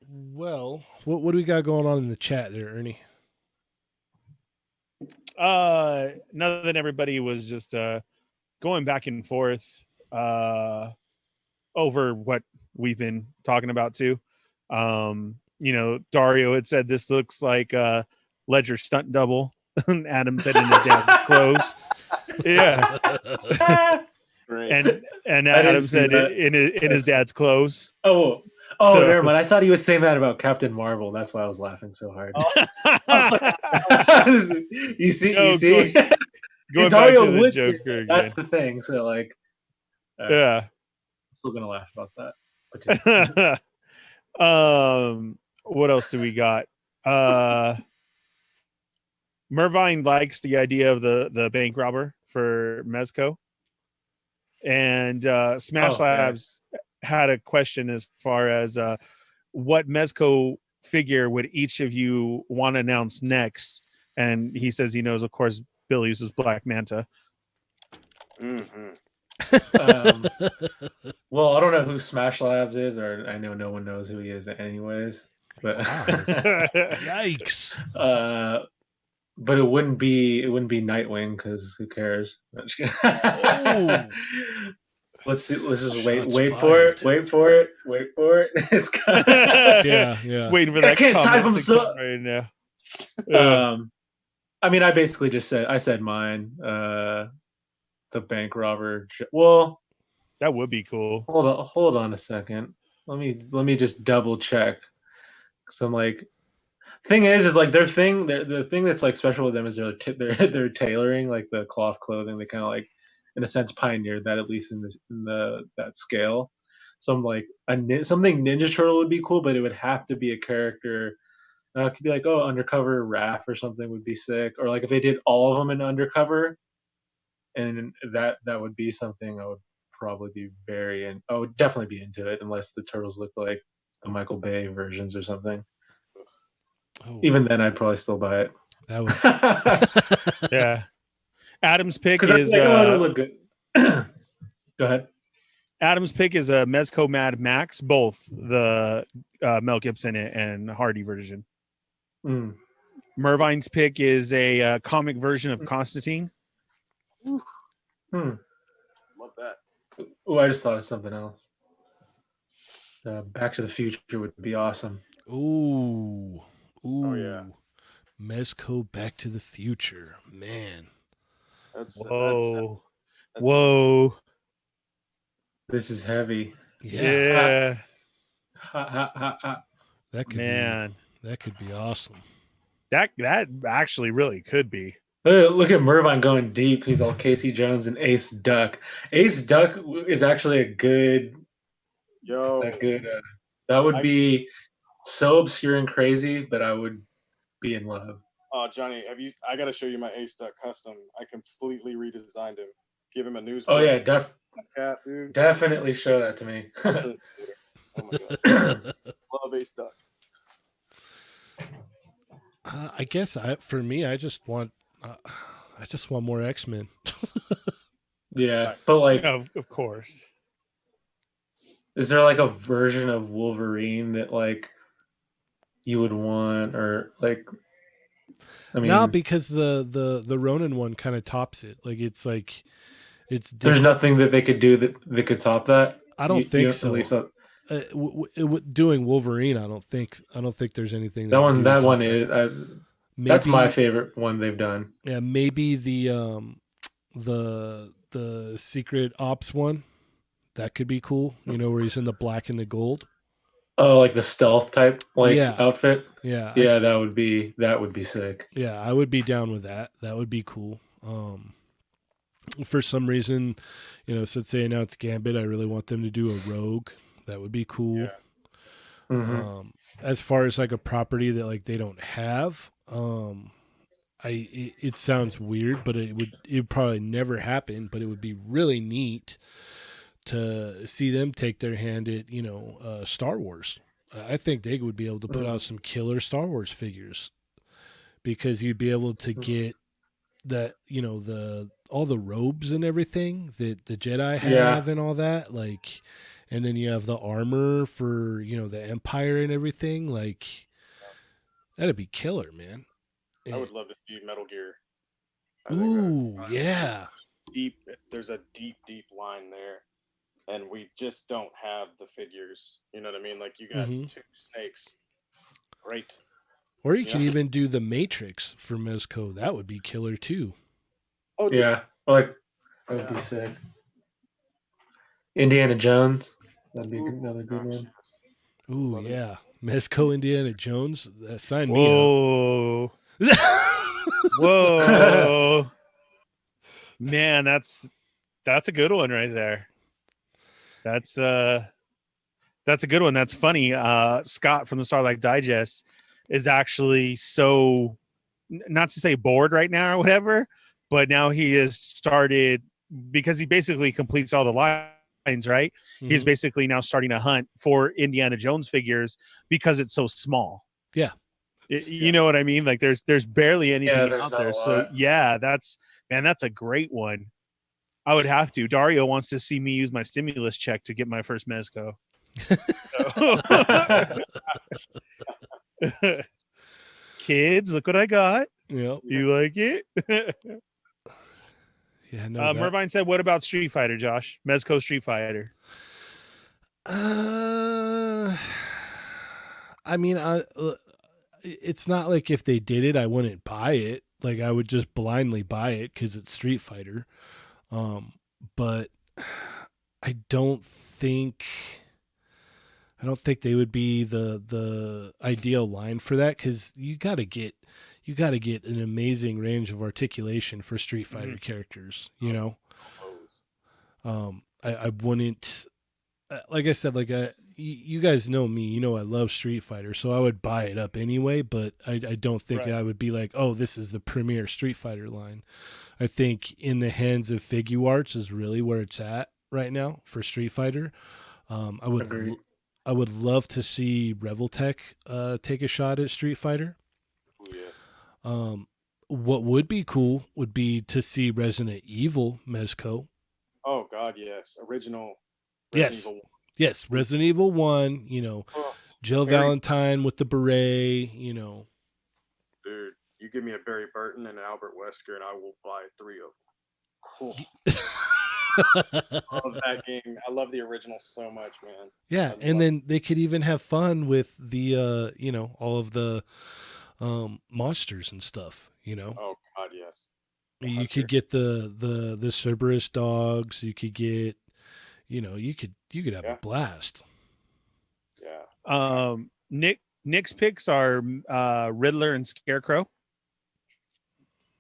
Well, what do we got going on in the chat there, Ernie? Nothing. Everybody was just going back and forth over what we've been talking about too. Dario had said this looks like Ledger stunt double. Adam said in his dad's clothes. Yeah. Great. And I didn't Adam see said that. in his dad's clothes. Oh, So- never mind. I thought he was saying that about Captain Marvel. That's why I was laughing so hard. You see, No, going back Dario to the would say Joker that. again. That's the thing. So like, Yeah. I'm still gonna laugh about that. What else do we got? Mervine likes the idea of the bank robber for Mezco. And Smash Labs had a question as far as what Mezco figure would each of you want to announce next? And he says he knows, of course, Bill uses Black Manta. Mm-hmm. Well, I don't know who Smash Labs is, or I know no one knows who he is anyways. But Wow. Yikes. but it wouldn't be Nightwing because who cares? I'm just kidding. Oh, Let's see. Let's just shots wait for it. fired. Wait for it. Wait for it. It's Yeah, Just yeah. waiting for I that can't type comment them to so. come right now. Um, I mean, I basically just said mine. The bank robber. Well, That would be cool. hold on a second. Let me just double check. Cause I'm like, thing is like the thing that's like special with them is their tailoring, like the cloth clothing. They kind of like, in a sense, pioneered that, at least in the that scale. So I'm like, something Ninja Turtle would be cool, but it would have to be a character. It could be like, oh, undercover Raph or something would be sick, or like if they did all of them in undercover, and that would be something I would probably be I would definitely be into it, unless the turtles look like the Michael Bay versions or something. Oh, Even then, I'd probably still buy it. that would. Yeah. Adam's pick Because I'd be is like, oh, it'll look good. Go ahead. Mezco Mad Max, both the Mel Gibson and Hardy version. Mm. Mervine's pick is a comic version of Constantine. Hmm. Love that. Oh, I just thought of something else. Back to the Future would be awesome. Ooh, ooh. Oh, yeah. Mezco Back to the Future, man. Whoa. That's Whoa. This is heavy. Yeah, Yeah. Ha, ha, ha, ha. that could Man. that could be awesome. That actually really could be. Look at Mervine going deep. He's all Casey Jones and Ace Duck. Ace Duck is actually a good. Yo, That would I- be so obscure and crazy, but I would be in love. oh Johnny, have you? I gotta show you my Ace Duck custom. I completely redesigned him. Give him a news. Oh yeah, cap, dude. definitely show that to me. I'll send it to you later. Oh my god, love Ace Duck. I guess for me, I just want more X-Men. Yeah, but like, Of course. is there like a version of Wolverine that like you would want, or like? I mean, Not because the Ronin one kind of tops it. It's there's different. nothing that they could do that could top that. I don't think At so. least Doing Wolverine, I don't think there's anything that can do to that top one that. is. That's Maybe, my favorite one they've done. yeah, maybe the Secret Ops one. That could be cool. You know, where he's in the black and the gold. Oh, like the stealth type Yeah. outfit. Yeah, Yeah, that would be sick. yeah, I would be down with that. That would be cool. For some reason, you know, since they announced Gambit, I really want them to do a Rogue. That would be cool. Yeah. Mm-hmm. As far as like a property that like they don't have, it sounds weird, but it would probably never happen. But it would be really neat to see them take their hand at Star Wars. I think they would be able to put out some killer Star Wars figures because you'd be able to get that the all the robes and everything that the Jedi have and all that, like, and then you have the armor for the Empire and everything. Like, that'd be killer, man. I would love to see Metal Gear. Ooh, yeah. There's a deep line there, and we just don't have the figures. You know what I mean? Like, you got two snakes. Great. Or you could even do the Matrix for Mezco. That would be killer too. Oh yeah, like that would be sick. Indiana Jones. That'd be another good one. Ooh, yeah. Mezco Indiana Jones. Sign me Whoa. up. Whoa. Man, that's a good one right there. That's a good one. That's funny. Scott from the Starlight Digest is actually so, not to say bored right now or whatever, but now he has started, because he basically completes all the lines, right? Mm-hmm. He's basically now starting to hunt for Indiana Jones figures because it's so small. Yeah. You know what I mean? Like there's barely anything out there. So yeah, that's a great one. I would have to. Dario wants to see me use my stimulus check to get my first Mezco. Kids, look what I got. Yep. You like it? Yeah, no, that. Mervine said, "What about Street Fighter, Josh? Mezco Street Fighter." Uh, I mean, it's not like if they did it, I wouldn't buy it. Like I would just blindly buy it because it's Street Fighter. Um, but I don't think they would be the ideal line for that because you got to get an amazing range of articulation for Street Fighter characters. You know, Combos. I wouldn't like I said, you guys know me, you know I love Street Fighter, so I would buy it up anyway. But I don't think Right. I would be like, oh, this is the premier Street Fighter line. I think in the hands of Figuarts is really where it's at right now for Street Fighter. I would Agreed. I would love to see Reveltech take a shot at Street Fighter. Ooh, yes. What would be cool would be to see Resident Evil Mezco. Oh God, yes. Original Resident Yes, Evil. yes, Resident Evil 1. Oh, Jill Barry, Valentine with the beret. dude, you give me a Barry Burton and an Albert Wesker, and I will buy 3 of them. Cool. I love that game. I love the original so much, man. Yeah, I and love. then they could even have fun with the all of the monsters and stuff. Oh God, yes. The You could Hunter. get the Cerberus dogs. You could get, you could have a Yeah, blast. yeah. Nick's picks are Riddler and Scarecrow.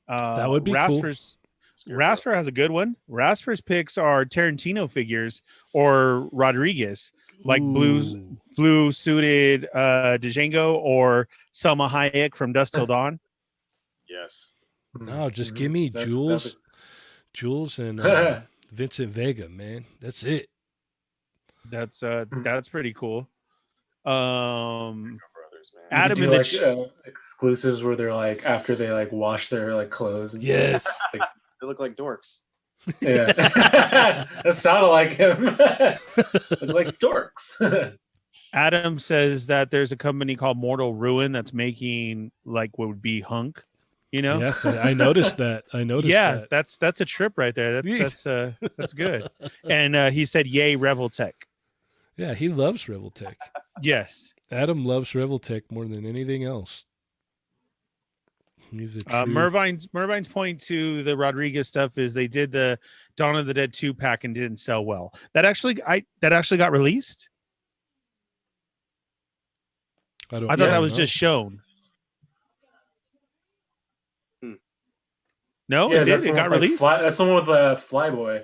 That would be cool. Scarecrow. Rasper has a good one. Rasper's picks are Tarantino figures or Rodriguez, like Ooh. blue suited Django or Selma Hayek from Dusk Till Dawn. Yes. No, just give me That's Jules and Vincent Vega, man. That's it. That's pretty cool. Brothers, man. you could Adam do in the like exclusives where they're like after they like wash their like clothes and Yes. like, They look like dorks. yeah. That sounded like him. Like dorks. Adam says that there's a company called Mortal Ruin that's making like what would be Hunk, Yes, I noticed that. Yeah, that. that's a trip right there. That's good. And he said, "Yay, Reveltech." Yeah, he loves Reveltech. Yes. Adam loves Reveltech more than anything else. He's a true. Mervine's point to the Rodriguez stuff is they did the Dawn of the Dead 2-pack and didn't sell well. That actually got released. I thought that was just shown. No, Yeah, it did. It got released. That's the one with Flyboy.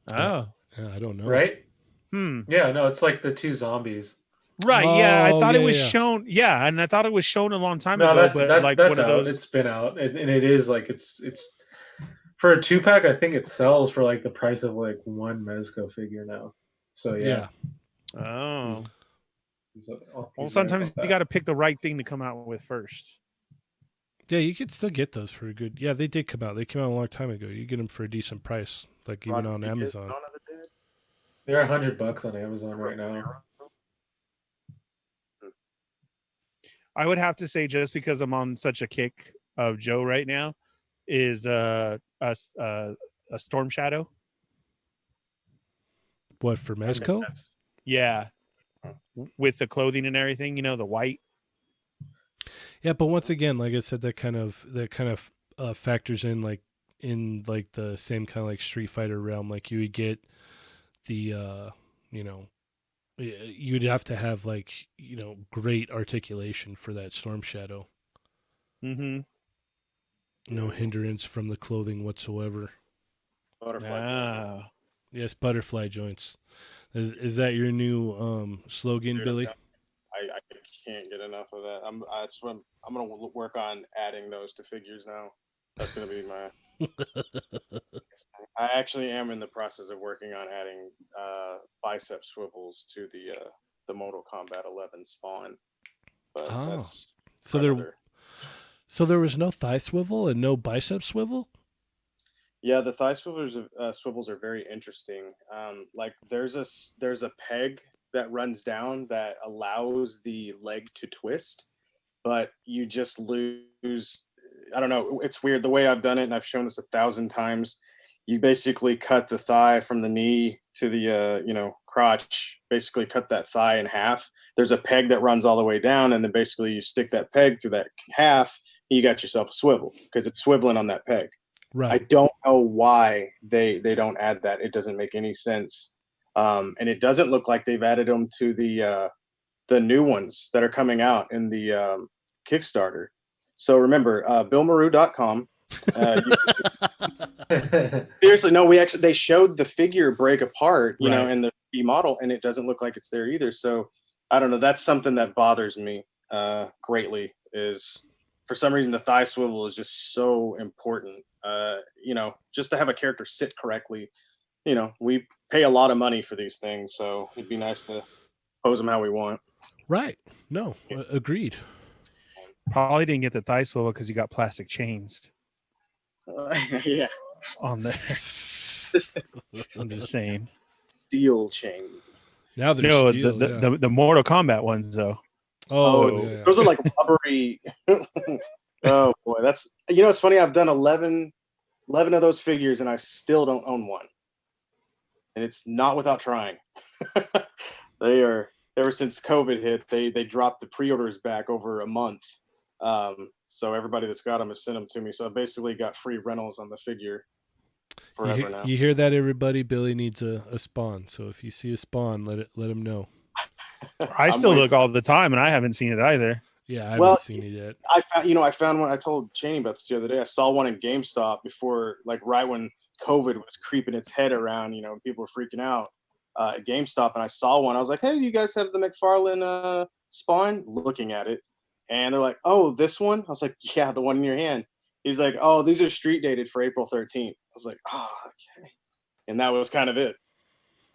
Oh, yeah, I don't know. Right? Hmm. Yeah, no, it's like the 2 zombies. Right. Yeah, I thought yeah, it was yeah. shown. Yeah, and I thought it was shown a long time No, ago. that's But like that's one of out. those. It's been out, and it is like it's for a 2-pack. I think it sells for like the price of like 1 Mezco figure now. So yeah. Oh. He's Well, right sometimes about you that. got to pick the right thing to come out with first. Yeah, you could still get those for a good. Yeah, they did come out. They came out a long time ago. You get them for a decent price, like even on Rodriguez, Amazon. Dawn of the Dead? They're $100 on Amazon right now. I would have to say, just because I'm on such a kick of Joe right now, is a Storm Shadow. What for Mezco? Yeah, with the clothing and everything, the white. Yeah, but once again, like I said, that kind of factors in like the same kind of like Street Fighter realm. Like you would get the you'd have to have like great articulation for that Storm Shadow. Mm-hmm. No hindrance from the clothing whatsoever. Butterfly. Yes, butterfly joints. Is that your new slogan, Dude, Billy? I can't get enough of that. I'm gonna work on adding those to figures now. That's gonna be my. I actually am in the process of working on adding bicep swivels to the Mortal Kombat 11 spawn, but that's so there was no thigh swivel and no bicep swivel. Yeah, the thigh swivels are very interesting. Like there's a peg that runs down that allows the leg to twist, but you just lose. I don't know. It's weird the way I've done it, and I've shown this 1,000 times. You basically cut the thigh from the knee to the crotch. Basically, cut that thigh in half. There's a peg that runs all the way down, and then basically you stick that peg through that half. And you got yourself a swivel because it's swiveling on that peg. I Right. don't know why they don't add that. It doesn't make any sense, and it doesn't look like they've added them to the new ones that are coming out in the Kickstarter. So remember, Billmaru.com. Seriously, no, they showed the figure break apart, Right. in the B model, and it doesn't look like it's there either. So I don't know. That's something that bothers me greatly. Is for some reason the thigh swivel is just so important. Just to have a character sit correctly. We pay a lot of money for these things, so it'd be nice to pose them how we want. Right. No, agreed. Probably didn't get the thigh swivel because you got plastic chains Yeah, on there. I'm just saying. steel chains. Now there's No, steel. the Mortal Kombat ones though. Oh, So- yeah. Those are like rubbery. Oh boy, it's funny. I've done 11 of those figures, and I still don't own one, and it's not without trying. They are ever since COVID hit. They dropped the pre-orders back over a month. So everybody that's got them has sent them to me. So I basically got free rentals on the figure forever now. You hear that, everybody? Billy needs a spawn. So if you see a spawn, let him know. I I'm still waiting. look all the time, and I haven't seen it either. Yeah, I haven't Well, seen it yet. I found one. I told Cheney about this the other day. I saw one in GameStop before, like right when COVID was creeping its head around, and people were freaking out at GameStop. And I saw one. I was like, "Hey, do you guys have the McFarlane spawn?" Looking at it, and they're like, "Oh, this one?" I was like, "Yeah, the one in your hand." He's like, "Oh, these are street dated for April 13th." I was like, "Oh, okay." And that was kind of it.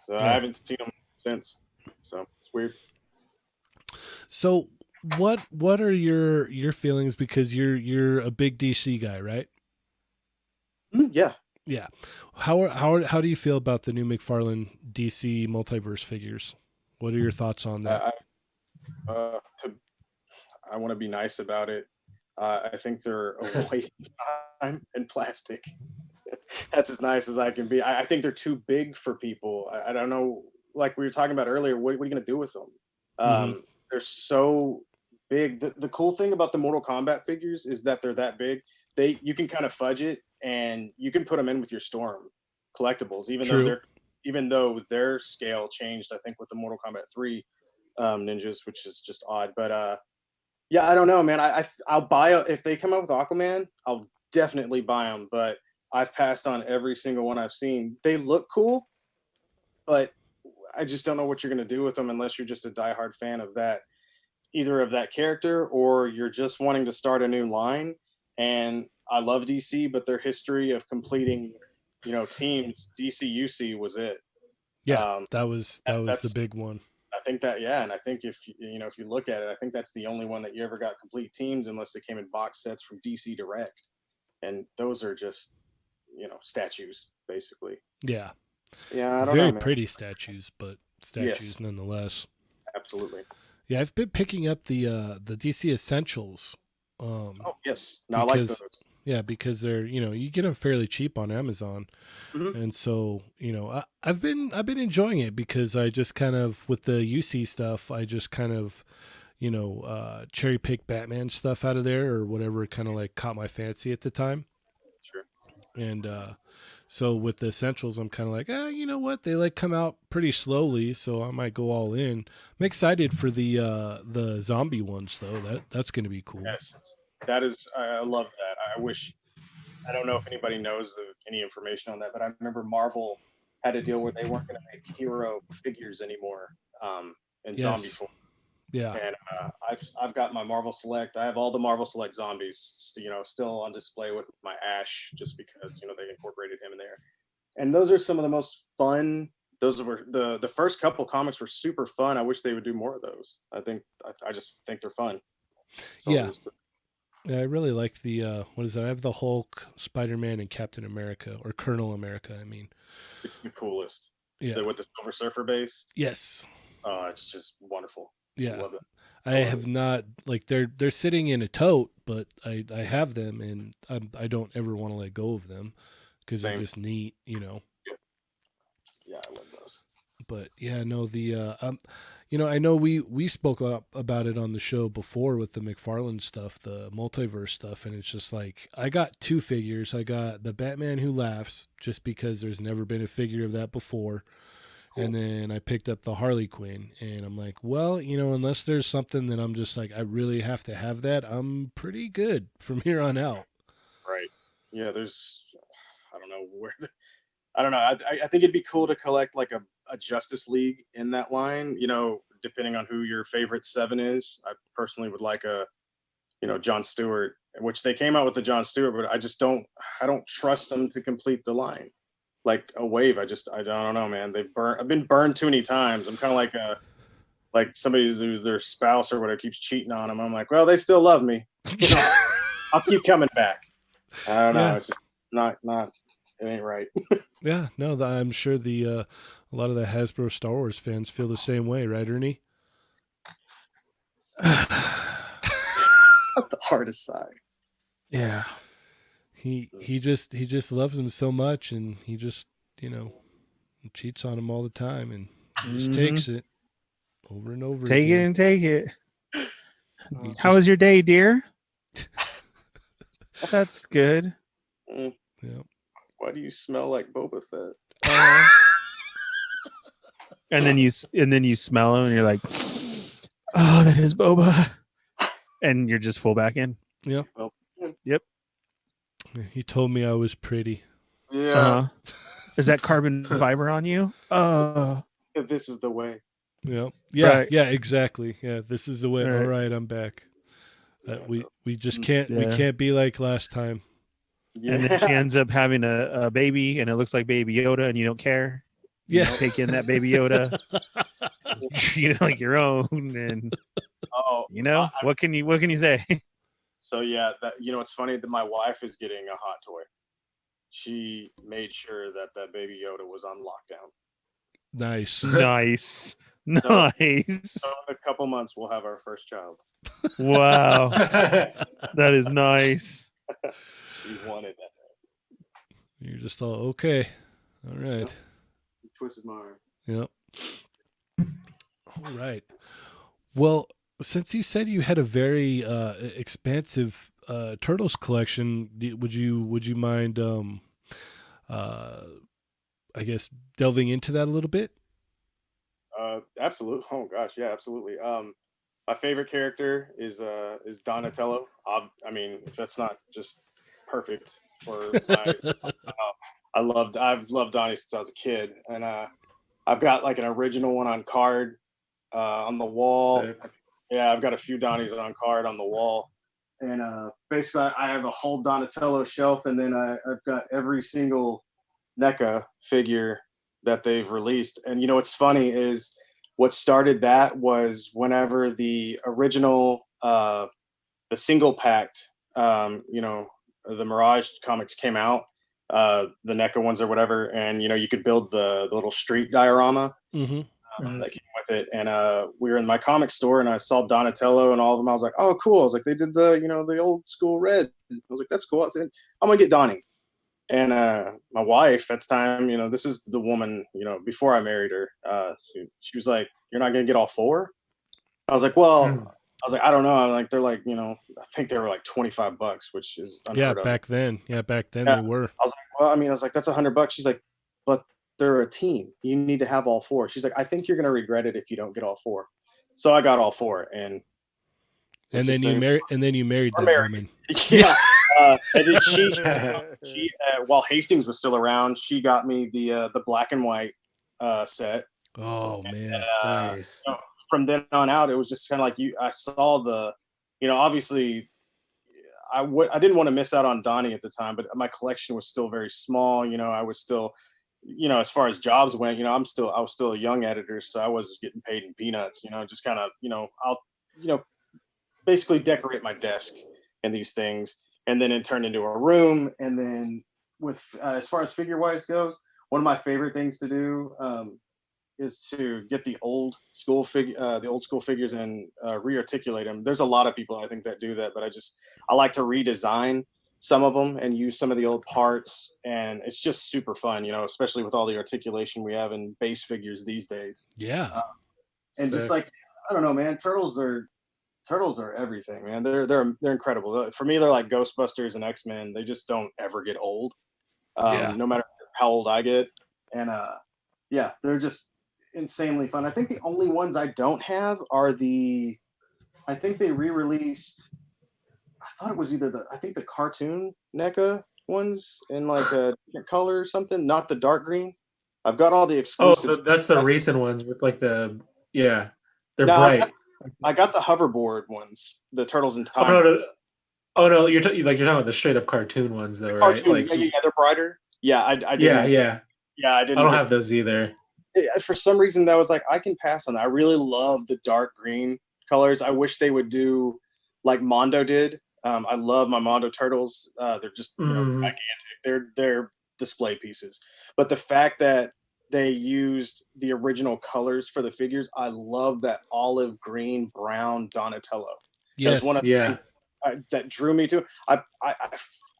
So I Yeah. haven't seen them since. So it's weird. So what are your feelings, because you're a big DC guy, right? Yeah. Yeah. How do you feel about the new McFarlane DC multiverse figures? What are your thoughts on that? I, uh, I want to be nice about it. I think they're a waste of time and plastic. That's as nice as I can be. I think they're too big for people. I don't know. Like we were talking about earlier, what are you going to do with them? Mhm. They're so big. The cool thing about the Mortal Kombat figures is that they're that big. You can kind of fudge it, and you can put them in with your Storm collectibles, True. even though their scale changed. I think with the Mortal Kombat 3 ninjas, which is just odd. But yeah, I don't know, man. I'll buy if they come out with Aquaman, I'll definitely buy them. But I've passed on every single one I've seen. They look cool, but I just don't know what you're gonna do with them unless you're just a diehard fan of that, either of that character, or you're just wanting to start a new line. And I love DC, but their history of completing, teams, DC UC was it. Yeah, Um, that was the that's big one. I think that, yeah, and I think if you look at it, I think that's the only one that you ever got complete teams, unless they came in box sets from DC Direct, and those are just statues basically. Yeah. Yeah, I don't know, Very man. pretty statues, but Yes, statues nonetheless. absolutely. Yeah, I've been picking up the DC Essentials. Oh yes, no, I like those. Because they're, you get them fairly cheap on Amazon. Mhm. And so, I've been enjoying it, because I just kind of, with the UC stuff, I just kind of, cherry pick Batman stuff out of there, or whatever kind of like caught my fancy at the time. Sure. And so with the essentials, I'm kind of like, you know what? They like come out pretty slowly, so I might go all in. I'm excited for the zombie ones though. That's going to be cool. Yes, that is. I love that. I wish. I don't know if anybody knows any information on that, but I remember Marvel had a deal where they weren't going to make hero figures anymore in zombie Yes. form. Yeah. And I've got my Marvel Select. I have all the Marvel Select zombies, still on display with my Ash, just because they incorporated him in there. And those are some of the most fun. Those were the first couple comics were super fun. I wish they would do more of those. I just think they're fun. Yeah. So Yeah, I really like the what is that? I have the Hulk, Spider-Man, and Captain America, or Colonel America. I mean, it's the coolest. yeah. With the Silver Surfer base. Yes. It's just wonderful. Yeah. Love it. I have not, like, they're sitting in a tote, but I have them, and I don't ever want to let go of them because they're Same. just neat, you know. Yeah, I love those. But yeah, no, you know, I know we spoke about it on the show before with the McFarlane stuff, the multiverse stuff, and it's just like I got two figures. I got the Batman Who Laughs just because there's never been a figure of that before, Cool. and then I picked up the Harley Quinn, and I'm like, well, you know, unless there's something that I'm just like I really have to have that, I'm pretty good from here on out. Right. Yeah, there's I don't know where I don't know. I think it'd be cool to collect like a Justice League in that line. You know, depending on who your favorite seven is. I personally would like a John Stewart, which they came out with the John Stewart, but I don't trust them to complete the line. Like a wave, I don't know, man. I've been burned too many times. I'm kind of like somebody who's their spouse or whatever keeps cheating on them. I'm like, well, they still love me. You know, I'll keep coming back. I don't know. Yeah, It's just not. It ain't right. yeah, no, I'm sure a lot of the Hasbro Star Wars fans feel the same way, right, Ernie? The hardest side. Yeah. He just loves him so much, and he just, you know, cheats on him all the time, and he just Mhm. takes it over and over Take it again. and take it. He How just was your day, dear? That's good. Mm, yeah. why do you smell like Boba Fett? Uh, and then you smell him and you're like, oh, that is boba. And you're just full back in. Yeah. Well, Yep. He told me I was pretty. yeah, Uh-huh. Is that carbon fiber on you? this is the way. Yeah. Yeah. Right. Yeah. Exactly. Yeah. This is the way. All Right. right, I'm back. Yeah, We just Mm, we Yeah. can't be like last time. And then she yeah. ends up having a baby and it looks like baby Yoda and you don't care. You Yeah. take in that baby Yoda, you treat it like your own, and Oh, you know, what can you say? so yeah, that it's funny that my wife is getting a hot toy. She made sure that that baby Yoda was on lockdown. Nice. Nice. So, Nice. so in a couple months we'll have our first child. Wow. That is nice. She wanted that. You're just all okay. All right. Yep. He twisted my arm. Yep. All right. Well, since you said you had a very expansive turtles collection, would you mind uh I guess delving into that a little bit? Absolutely. Oh gosh, yeah, absolutely. My favorite character is Donatello. I mean, if that's not just perfect for my, I've loved Donnie since I was a kid, and I've got like an original one on card on the wall. Sick. Yeah, I've got a few Donnies on card on the wall, and basically I have a whole Donatello shelf, and then I've got every single NECA figure that they've released. And what's funny is what started that was whenever the original the single packed the Mirage comics came out, the NECA ones or whatever, and you could build the little street diorama Mm-hmm. Mhm. that came with it. And we were in my comic store and I saw Donatello and all of them. I was like, oh, cool. I was like, they did the old school red. I was like, that's cool. I said, I'm gonna get Donnie. And my wife at the time, this is the woman, before I married her. She was like, "You're not gonna get all four?" I was like, "Well," Mhm. I was like, "I don't know." I'm like, they're like, I think they were like $25, which is Yeah, unheard of. back then. Yeah, back then Yeah, they were. I was like, "Well, I mean," I was like, "That's $100." She's like, "But they're a team. You need to have all four." She's like, "I think you're gonna regret it if you don't get all four." So I got all four, and let's just say And then you married we're that married. woman. Yeah. And then she while Hastings was still around, she got me the black and white set. Oh man. Uh, Nice. from then on out, it was just kind of like I saw obviously I didn't want to miss out on Donnie at the time, but my collection was still very small. I was still, as far as jobs went, I was still a young editor, so I was getting paid in peanuts. Just kind of, I'll, you know, basically decorate my desk and these things, and then it turned into a room. And then with as far as figure wise goes, one of my favorite things to do is to get the old school figures and rearticulate them. There's a lot of people I think that do that, but I like to redesign some of them and use some of the old parts, and it's just super fun, especially with all the articulation we have in base figures these days. Yeah. And just Sick. like, I don't know, man, turtles are everything, man. They're incredible. For me, they're like Ghostbusters and X-Men. They just don't ever get old, Yeah. no matter how old I get. And yeah, they're just insanely fun. I think the only ones I don't have are I think they re-released. I thought it was I think the cartoon NECA ones in like a different color or something, not the dark green. I've got all the Oh, exclusives. that's the recent ones with like yeah, they're No, bright. I got the hoverboard ones, the Turtles in Oh Time. no, no. Oh no, you're talking about the straight up cartoon ones though, The right? cartoon, Like, yeah, they're brighter. Yeah, I yeah, didn't. yeah. Yeah, I I didn't don't get. have those either. For some reason, that was like I can pass on that. I really love the dark green colors. I wish they would do like Mondo did. I love my Mondo turtles. They're just Mhm. they're display pieces. But the fact that they used the original colors for the figures, I love that olive green brown Donatello. That was one Yes. of the Yeah. things that drew me to it.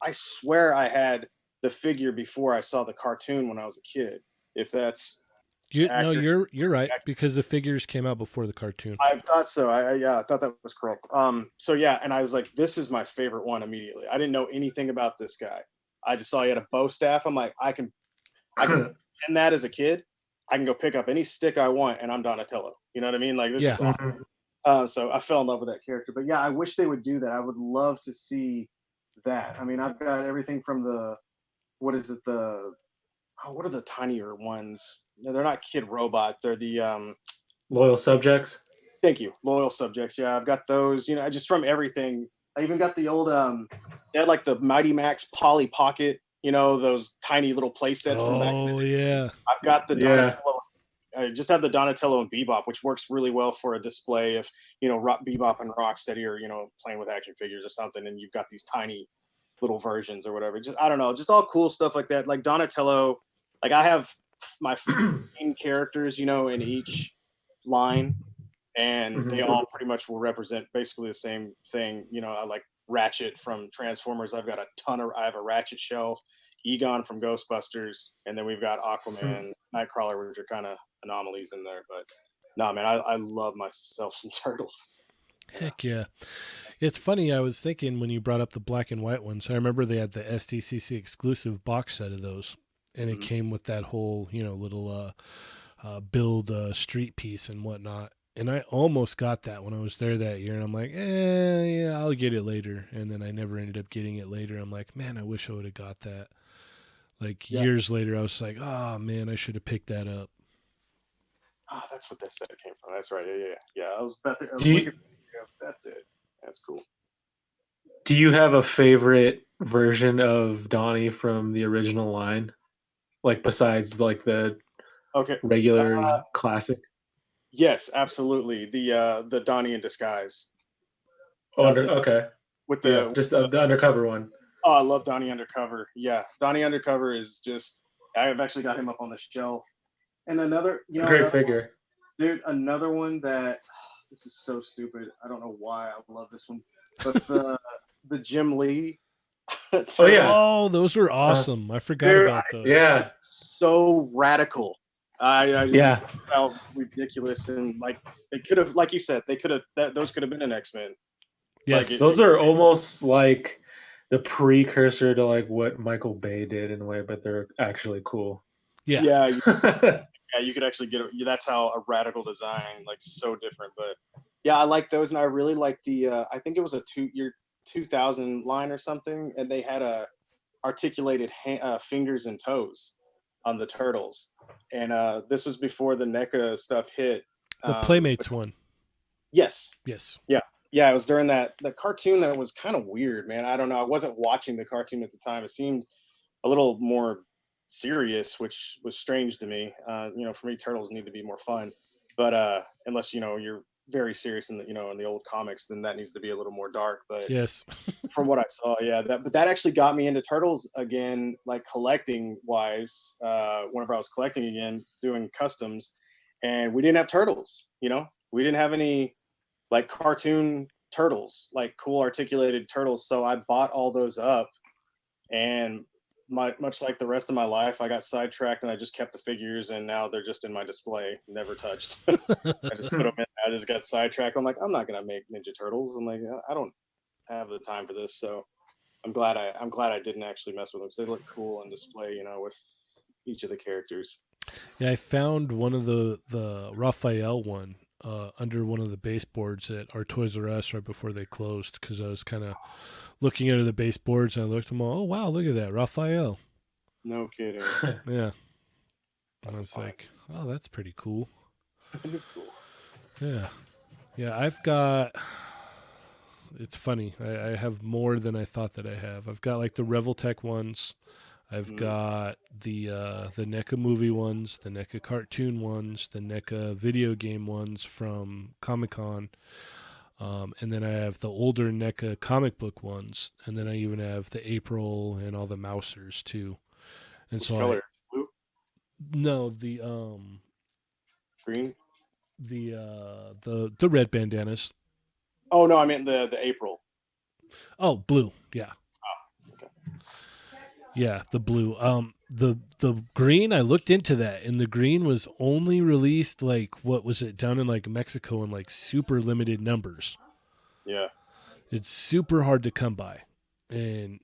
I swear I had the figure before I saw the cartoon when I was a kid. If that's No, accurate, you're right because the figures came out before the cartoon. I thought so. Yeah, I thought that was correct. So yeah, and I was like, this is my favorite one immediately. I didn't know anything about this guy. I just saw he had a bow staff. I'm like, I can in that as a kid. I can go pick up any stick I want, and I'm Donatello. You know what I mean? Like this Yeah. is awesome. Mhm. So I fell in love with that character. But yeah, I wish they would do that. I would love to see that. I mean, I've got everything from what is it what are the tinier ones? No, they're not Kid Robot. They're the Loyal subjects. thank you, loyal subjects. Yeah, I've got those. Just from everything. I even got the old they had like the Mighty Max Polly Pocket. Those tiny little play sets from back. Oh yeah. I've got the Yeah. Donatello. I just have the Donatello and Bebop, which works really well for a display if Bebop and Rocksteady are playing with action figures or something, and you've got these tiny little versions or whatever. Just I don't know, just all cool stuff like that. Like Donatello, like I have my main characters, in each line, and they Mhm. all pretty much will represent basically the same thing. I like Ratchet from Transformers. I have a Ratchet shelf, Egon from Ghostbusters, and then we've got Aquaman, Nightcrawler, which are kind of anomalies in there. But no, man, I love myself some turtles. Yeah. Heck yeah. It's funny. I was thinking when you brought up the black and white ones. I remember they had the SDCC exclusive box set of those, and it Mhm. came with that whole little build street piece and whatnot. And I almost got that when I was there that year, and I'm like, yeah, I'll get it later. And then I never ended up getting it later. I'm like, man, I wish I would have got that. Like Yeah. years later, I was like, oh man, I should have picked that up. That's what that set came from. That's right. Yeah. I was about to, I was Do looking. you, Yeah, that's it. That's cool. do you have a favorite version of Donnie from the original line? Like besides like the Okay. regular classic? Yes, absolutely. The Donnie in disguise. Oh, Uh, the, okay. with Yeah, the just the undercover one. Oh, I love Donnie Undercover. Yeah, Donnie Undercover is just. I've actually got him up on the shelf. And It's a great figure. dude, another one that this is so stupid. I don't know why I love this one, but the Jim Lee Oh turtle, yeah. Oh, those were Uh, awesome. I forgot dude, about those. yeah. so radical. I just Yeah. felt ridiculous and like they could have, like you said, they could have those could have been an X-Men. Like Yes. Those are almost like the precursor to like what Michael Bay did in a way, but they're actually cool. Yeah. yeah, yeah, you could actually get it. That's how a radical design, like so different. But yeah, I like those, and I really like the. I think it was a 2000 line or something, and they had a articulated fingers and toes on the turtles, and this was before the NECA stuff hit. The But Playmates one. yes, Yes. yeah, it was during the cartoon that was kind of weird, man. I don't know. I wasn't watching the cartoon at the time. It seemed a little more serious, which was strange to me. For me, turtles need to be more fun, but unless you're very serious in the old comics, then that needs to be a little more dark. But Yes. from what I saw, yeah, that actually got me into turtles again, like collecting wise. Whenever I was collecting again, doing customs, and we didn't have turtles. We didn't have any like cartoon turtles, like cool articulated turtles. So I bought all those up, and much like the rest of my life, I got sidetracked and I just kept the figures, and now they're just in my display, never touched. I just put them in. I just got sidetracked. I'm like, I'm not gonna make Ninja Turtles. I'm like, I don't have the time for this. So I'm glad I didn't actually mess with them because they look cool on display, with each of the characters. Yeah, I found one of the Raphael one under one of the baseboards at our Toys R Us right before they closed because I was kind of looking at the baseboards and I looked at them all. Oh wow, look at that Raphael. No kidding. Yeah, and That's I a was find. like, oh, that's pretty cool. It is cool. Yeah, yeah. I've got. It's funny. I have more than I thought that I have. I've got like the Revoltech ones. I've Mm. got the NECA movie ones, the NECA cartoon ones, the NECA video game ones from Comic Con, and then I have the older NECA comic book ones, and then I even have the April and all the Mousers too. And Which so I color? Blue? no Green? the red bandanas. Oh no, I meant the April. Oh, blue. Yeah. Oh, okay. Yeah, the blue. The green. I looked into that, and the green was only released like what was it down in like Mexico in like super limited numbers. Yeah. It's super hard to come by, and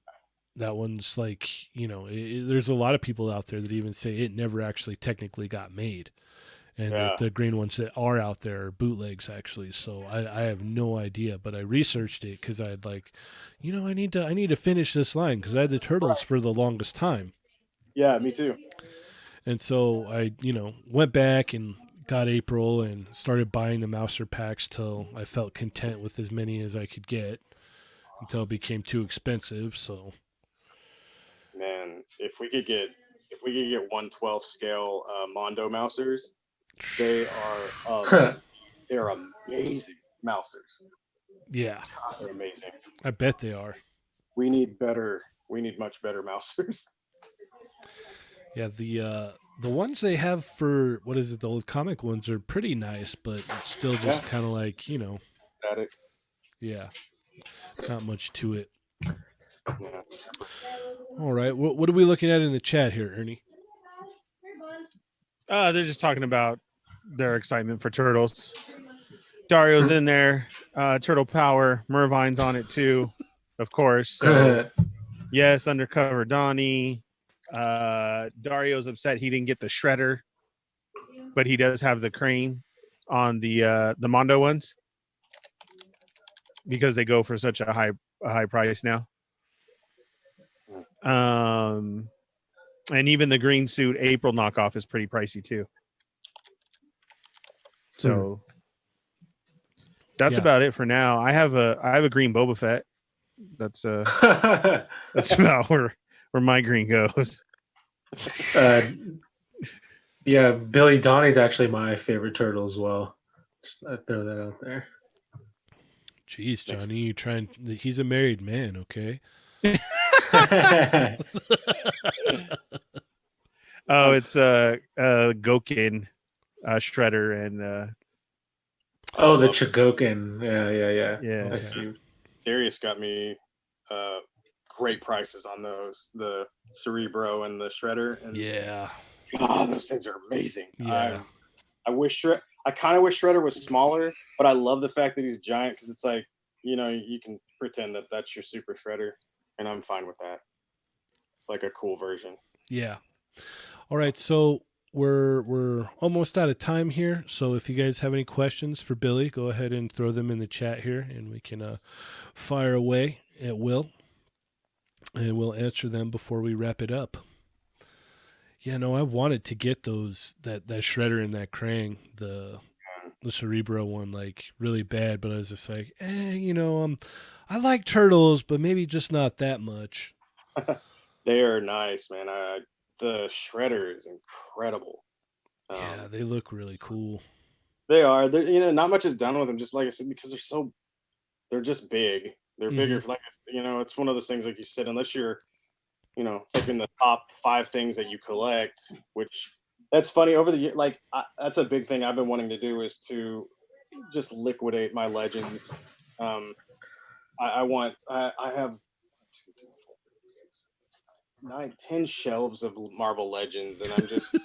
that one's like there's a lot of people out there that even say it never actually technically got made, and that Yeah. the green ones that are out there are bootlegs actually. So I have no idea, but I researched it because I had like, I need to finish this line because I had the turtles for the longest time. Yeah, me too. And so I, went back and got April and started buying the Mouser packs till I felt content with as many as I could get until it became too expensive. So Man, if we could get 1/12 scale Mondo Mousers, they are they're amazing Mousers. yeah, God, they're amazing. I bet they are. We need better. We need much better Mousers. Yeah, the ones they have for what is it? The old comic ones are pretty nice, but it's still Yeah, just kind of like static. yeah, not much to it. Yeah. All right, what are we looking at in the chat here, Ernie? They're just talking about their excitement for turtles. Dario's in there. Turtle Power. Mervine's on it too, of course. So yes, Undercover Donnie. Dario's upset he didn't get the shredder, but he does have the crane on the Mondo ones because they go for such a high price now. And even the green suit April knockoff is pretty pricey too. So that's about it for now. I have a green Boba Fett. That's about where my green goes. Yeah, Billy Donnie's actually my favorite turtle as well. Just throw that out there. Jeez, Johnny, you trying? He's a married man, okay? Oh, it's Gokin, Shredder, and oh, the Chogokin. Yeah. yeah. I see. Darius got me great prices on those, the Cerebro and the Shredder, and Yeah, those things are amazing. yeah. I kind of wish Shredder was smaller, but I love the fact that he's giant because it's like you can pretend that that's your Super Shredder, and I'm fine with that. Like a cool version. Yeah. All right, so we're almost out of time here. So if you guys have any questions for Billy, go ahead and throw them in the chat here, and we can fire away at will, and we'll answer them before we wrap it up. Yeah, no, I wanted to get that shredder and that Krang, the Cerebro one, like really bad, but I was just like, I like turtles, but maybe just not that much. They are nice, man. The Shredder is incredible. Yeah, they look really cool. They are. They're not much is done with them. Just like I said, because they're just big. They're bigger. Like it's one of those things, like you said, unless you're, it's like in the top 5 things that you collect, which That's funny. Over the year, like that's a big thing I've been wanting to do is to just liquidate my legends. Um, I have 10 shelves of Marvel Legends, and I'm just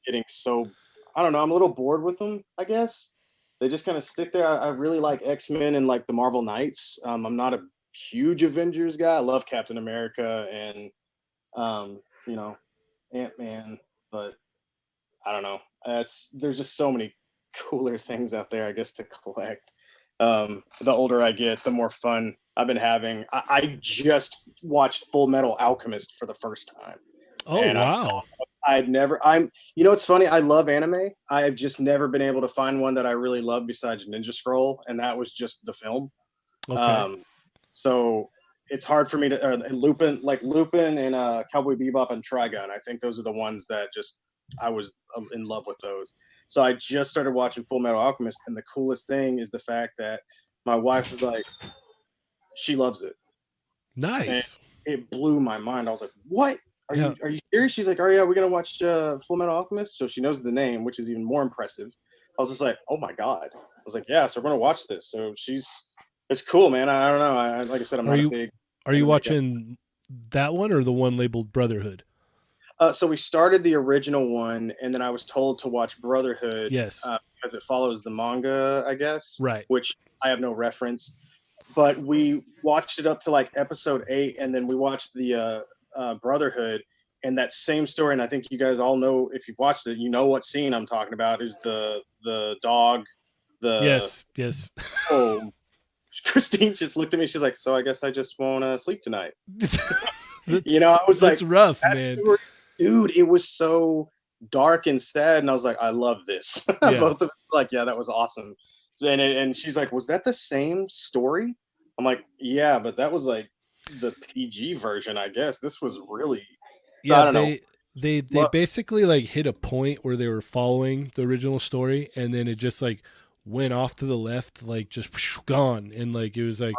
getting so I don't know. I'm a little bored with them. I guess they just kind of stick there. I really like X-Men and like the Marvel Knights. I'm not a huge Avengers guy. I love Captain America and you know Ant-Man, but I don't know. There's just so many cooler things out there, I guess, to collect. The older I get, the more fun I've been having. I just watched Full Metal Alchemist for the first time, Oh and wow. I'd never. I'm. You know, it's funny. I love anime. I've just never been able to find one that I really love besides Ninja Scroll, and that was just the film. Okay. Um, so it's hard for me to and Lupin and Cowboy Bebop and Trigun. I think those are the ones that just I was in love with those. So I just started watching Full Metal Alchemist, and the coolest thing is the fact that my wife is like, she loves it, and Nice. it blew my mind. I was like, "What? Yeah. Are you serious?" She's like, "Oh yeah, we're gonna watch Full Metal Alchemist." So she knows the name, which is even more impressive. I was just like, "Oh my god!" I was like, "Yeah, so we're gonna watch this." So it's cool, man. I don't know. Like I said, I'm Are not a you big are you anime guy. watching that one or the one labeled Brotherhood? So we started the original one, and then I was told to watch Brotherhood Yes. because it follows the manga, I guess, Right. which I have no reference. But we watched it up to like episode 8, and then we watched the Brotherhood, and that same story. And I think you guys all know if you've watched it, you know what scene I'm talking about is the dog, the Yes. Yes. oh. Christine just looked at me. She's like, "So I guess I just won't sleep tonight." I was That's like, rough, that man. story, dude, it was so dark and sad, and I was like, I love this. Yeah. Both of them were like, yeah, that was awesome. So, and she's like, was that the same story? I'm like, yeah, but that was like the PG version, I guess. This was really, so Yeah, I don't know. they Love, basically like hit a point where they were following the original story and then it just like went off to the left like just gone and like it was like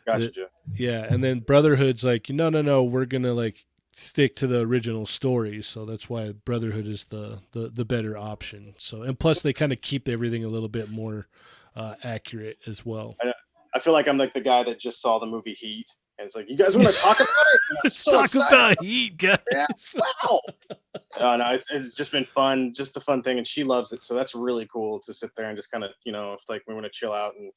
gotcha, the Joe. yeah, and then Brotherhood's like no, we're going to like stick to the original story, so that's why Brotherhood is the better option. So and plus they kind of keep everything a little bit more accurate as well. I feel like I'm like the guy that just saw the movie Heat, and it's like, you guys want to talk about it? And I'm Let's so talk excited. about Heat, guys. Yeah, wow. No, it's just been fun, just a fun thing, and she loves it. So that's really cool to sit there and just kind of, if like we want to chill out and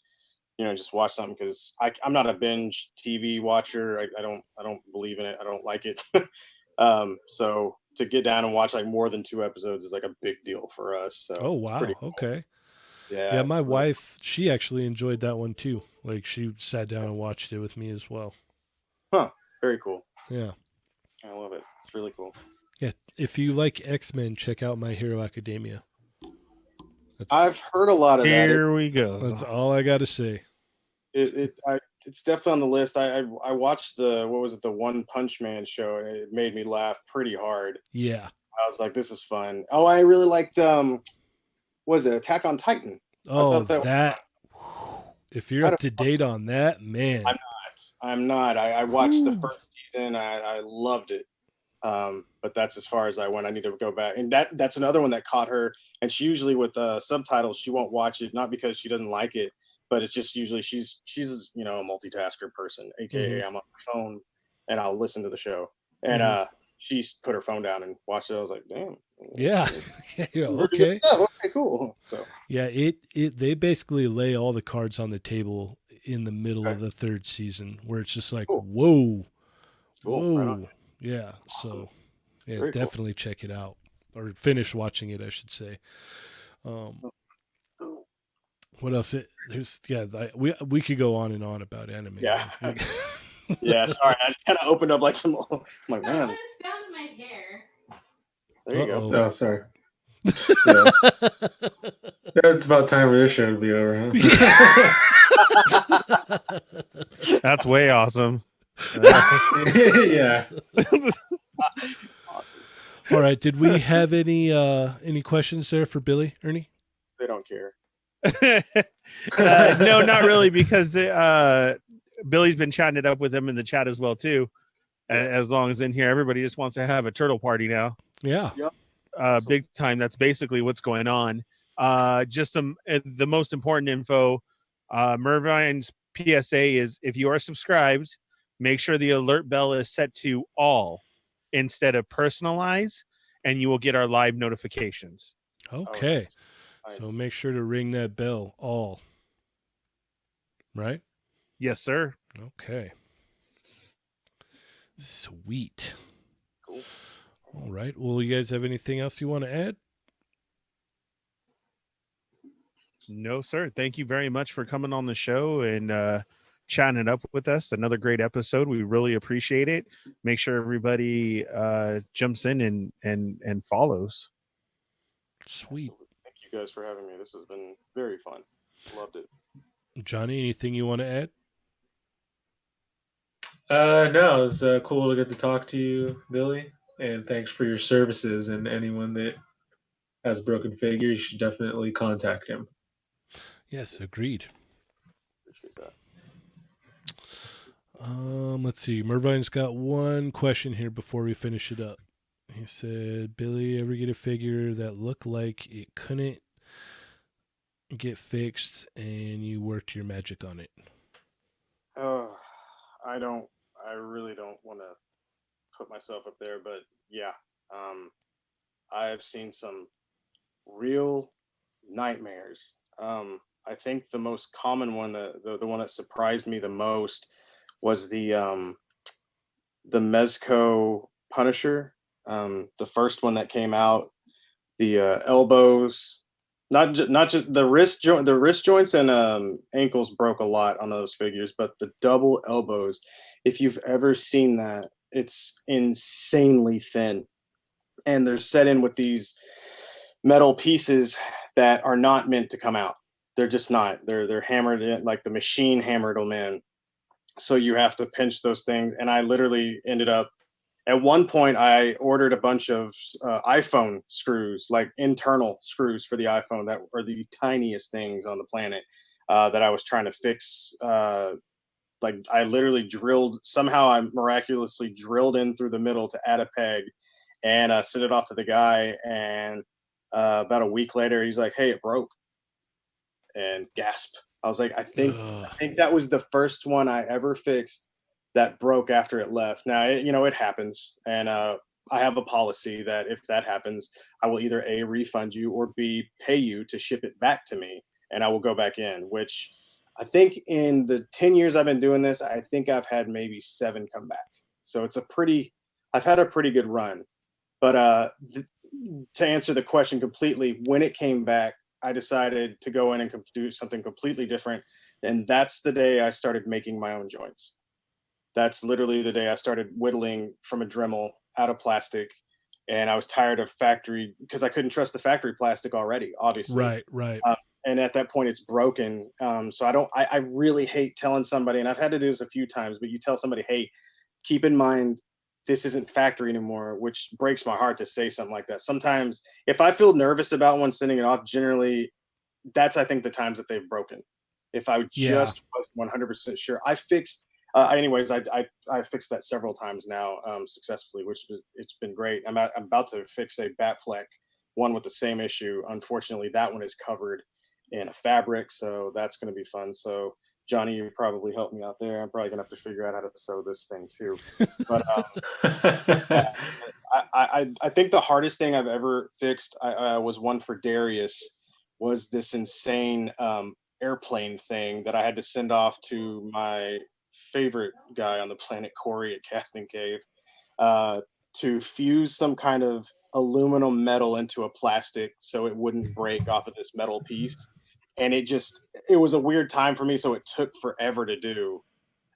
just watch something because I'm not a binge TV watcher. I don't believe in it. I don't like it. So to get down and watch like more than 2 episodes is like a big deal for us. So Oh it's pretty wow, cool. okay. Yeah, Yeah, my it's really wife, she actually enjoyed that one too. Like she sat down and watched it with me as well. huh. Very cool. Yeah. I love it. It's really cool. Yeah. If you like X-Men, check out My Hero Academia. That's I've heard a lot of that. Here we that's go. all I got to say. It's definitely on the list. I watched the what was it, the One Punch Man show, and it made me laugh pretty hard. Yeah. I was like, this is fun. Oh, I really liked what was it, Attack on Titan? I Oh, thought that that if you're I up don't, to date on that, I'm man. not. I'm not. I watched the Whew. first season. I loved it. But that's as far as I went. I need to go back. And that's another one that caught her. And she usually with subtitles, she won't watch it, not because she doesn't like it, but it's just usually she's a multitasker person, Mhm. aka I'm on my phone and I'll listen to the show. And Mhm. she's put her phone down and watched it. I was like, damn, Yeah. Yeah, some pretty good okay. stuff. Okay, cool. So Yeah, it they basically lay all the cards on the table in the middle okay, of the third season where it's just like, cool, whoa. cool, right on. Whoa. Yeah. Awesome. So yeah, Very cool. definitely check it out or finish watching it, I should say. Um, Oh, what else? There's yeah, we could go on and on about anime, yeah. man. Yeah, sorry. I just kind of opened up like some. I'm like, man, Someone has found my hair. there you go. Uh-oh. Oh, sorry. Yeah, it's about time for this show to be over, huh? That's way awesome. Yeah. Awesome. All right. Did we have any questions there for Billy, Ernie? They don't care. No, not really, because Billy's been chatting it up with him in the chat as well too. Yeah. As long as in here, everybody just wants to have a turtle party now. Yeah. Yep. big time. That's basically what's going on. Just some the most important info. Mervine's PSA is if you are subscribed, make sure the alert bell is set to all instead of personalize, and you will get our live notifications. Okay. Nice. So make sure to ring that bell all. Right? Yes, sir. Okay. Sweet. Cool. All right. Well, you guys have anything else you want to add? No, sir. Thank you very much for coming on the show and chatting it up with us. Another great episode. We really appreciate it. Make sure everybody jumps in and follows. Sweet. Absolutely. Thank you guys for having me. This has been very fun. Loved it. Johnny, anything you want to add? No, it was cool to get to talk to you, Billy, and thanks for your services. And anyone that has broken figure, you should definitely contact him. Yes, agreed. Appreciate that. Let's see. Mervine's got one question here before we finish it up. He said, Billy, ever get a figure that looked like it couldn't get fixed and you worked your magic on it? Uh, I don't. I really don't want to put myself up there, but yeah, um, I have seen some real nightmares. I think the most common one, the one that surprised me the most, was the Mezco Punisher, the first one that came out. The elbows, not just the wrist joints and ankles broke a lot on those figures, but the double elbows. If you've ever seen that, it's insanely thin, and they're set in with these metal pieces that are not meant to come out. They're just not. They're hammered in, like the machine hammered them in. So you have to pinch those things, and I literally ended up at one point I ordered a bunch of iPhone screws, like internal screws for the iPhone that are the tiniest things on the planet, that I was trying to fix. Like I literally drilled, somehow I miraculously drilled in through the middle to add a peg and sent it off to the guy. And about a week later, he's like, "Hey, it broke," and gasp. I was like, Ugh. I think that was the first one I ever fixed that broke after it left. Now, it happens, and I have a policy that if that happens, I will either A, refund you, or B, pay you to ship it back to me, and I will go back in. Which I think in the 10 years I've been doing this, I think I've had maybe 7 come back. So I've had a pretty good run. But to answer the question completely, when it came back, I decided to go in and do something completely different. And that's the day I started making my own joints. That's literally the day I started whittling from a Dremel out of plastic. And I was tired of factory because I couldn't trust the factory plastic already, obviously. Right, right. And at that point, it's broken. So I really hate telling somebody, and I've had to do this a few times, but you tell somebody, hey, keep in mind, this isn't factory anymore, which breaks my heart to say something like that. Sometimes if I feel nervous about one sending it off, generally I think the times that they've broken. If I Yeah. just wasn't 100% sure, I fixed. Anyways, I fixed that several times now, successfully, it's been great. I'm about to fix a Batfleck one with the same issue. Unfortunately, that one is covered in a fabric, so that's going to be fun. So Johnny, you probably help me out there. I'm probably gonna have to figure out how to sew this thing too. But I think the hardest thing I've ever fixed was one for Darius. Was this insane airplane thing that I had to send off to my favorite guy on the planet, Corey at Casting Cave, uh, to fuse some kind of aluminum metal into a plastic so it wouldn't break off of this metal piece. And it was a weird time for me, so it took forever to do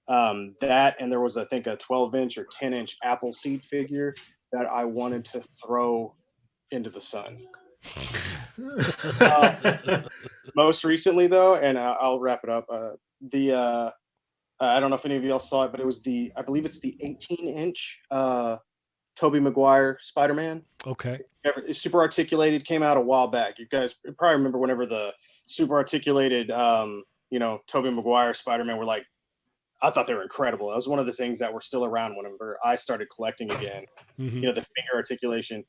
that. And there was, I think, a 12-inch or 10-inch Appleseed figure that I wanted to throw into the sun. Uh, Most recently, though, and I'll wrap it up. The I don't know if any of y'all saw it, but it was I believe it's the 18-inch Tobey Maguire Spider-Man. Okay. It's super articulated. Came out a while back. You guys probably remember whenever the super articulated, Tobey Maguire Spider-Man were like. I thought they were incredible. That was one of the things that were still around whenever I started collecting again. Mm-hmm. The finger articulation.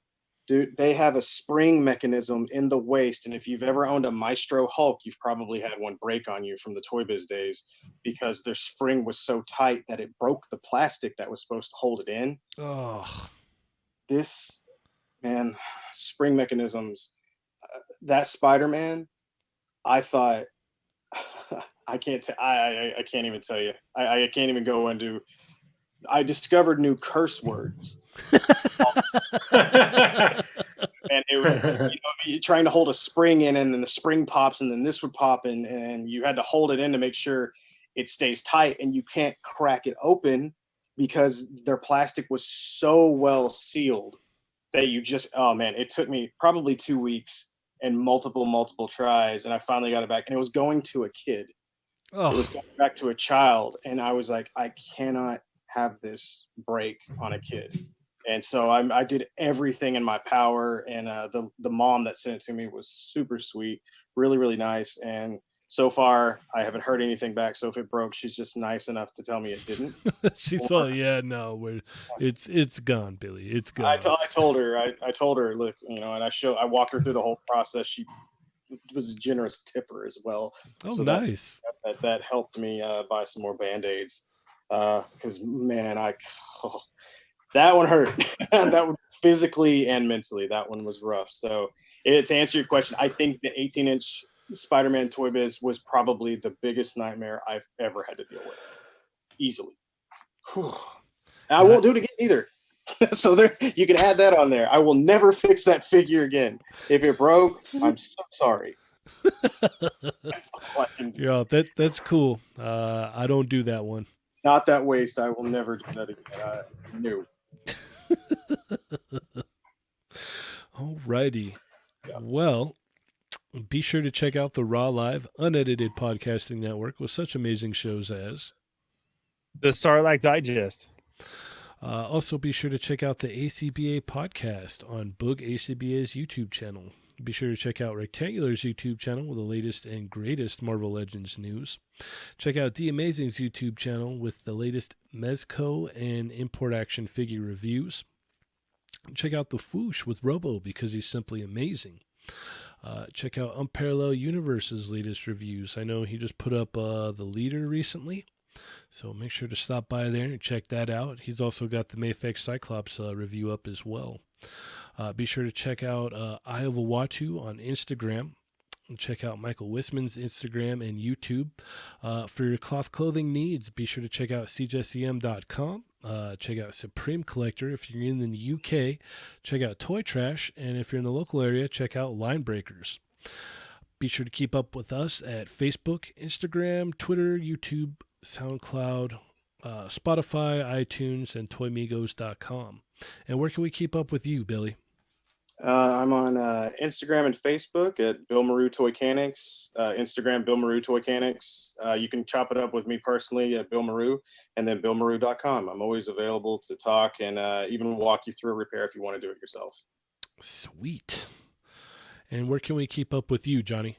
Dude, they have a spring mechanism in the waist, and if you've ever owned a Maestro Hulk, you've probably had one break on you from the Toy Biz days because their spring was so tight that it broke the plastic that was supposed to hold it in. Oh, This, man, spring mechanisms, that Spider-Man, I thought I can't even tell you. I can't even go into. I discovered new curse words, and it was you're trying to hold a spring in, and then the spring pops, and then this would pop, and you had to hold it in to make sure it stays tight, and you can't crack it open because their plastic was so well sealed that you just oh man, it took me probably 2 weeks and multiple tries, and I finally got it back, and it was going to a kid. It was oh, going back to a child, and I was like, I cannot have this break on a kid. And so I did everything in my power, and the mom that sent it to me was super sweet, really nice. And so far, I haven't heard anything back. So if it broke, she's just nice enough to tell me it didn't. she Or saw. Yeah, no, it's gone, Billy. It's gone. I told her, I told her, look, and I walked her through the whole process. She was a generous tipper as well, Oh, so that nice. that helped me buy some more band-aids because man oh, that one hurt. That one physically and mentally, that one was rough. So to answer your question, I think the 18-inch Spider-Man Toy Biz was probably the biggest nightmare I've ever had to deal with, easily. Whew. And I And won't do it again either. So there, you can add that on there. I will never fix that figure again. If it broke, I'm so sorry. That's all I can do. Yeah, that's cool. I don't do that one. Not that waste. I will never do that again. No. Alrighty. Yeah. Well, be sure to check out the Raw Live Unedited Podcasting Network with such amazing shows as. The Sarlacc Digest. Also, be sure to check out the ACBA podcast on Boog ACBA's YouTube channel. Be sure to check out Rectangular's YouTube channel with the latest and greatest Marvel Legends news. Check out The Amazing's YouTube channel with the latest Mezco and import action figure reviews. Check out The Foosh with Robo because he's simply amazing. Check out Unparalleled Universe's latest reviews. I know he just put up the leader recently, so make sure to stop by there and check that out. He's also got the Mayfex Cyclops review up as well. Be sure to check out Eye of Awatu on Instagram. And check out Michael Wisman's Instagram and YouTube. For your cloth clothing needs, be sure to check out cjsem.com. Check out Supreme Collector. If you're in the UK, check out Toy Trash. And if you're in the local area, check out Line Breakers. Be sure to keep up with us at Facebook, Instagram, Twitter, YouTube, SoundCloud, Spotify, iTunes, and toymigos.com. And where can we keep up with you, Billy? I'm on Instagram and Facebook at Billmaru Toychanics. Instagram Billmaru Toychanics. You can chop it up with me personally at Billmaru, and then Billmaru.com. I'm always available to talk and even walk you through a repair if you want to do it yourself. Sweet. And where can we keep up with you, Johnny?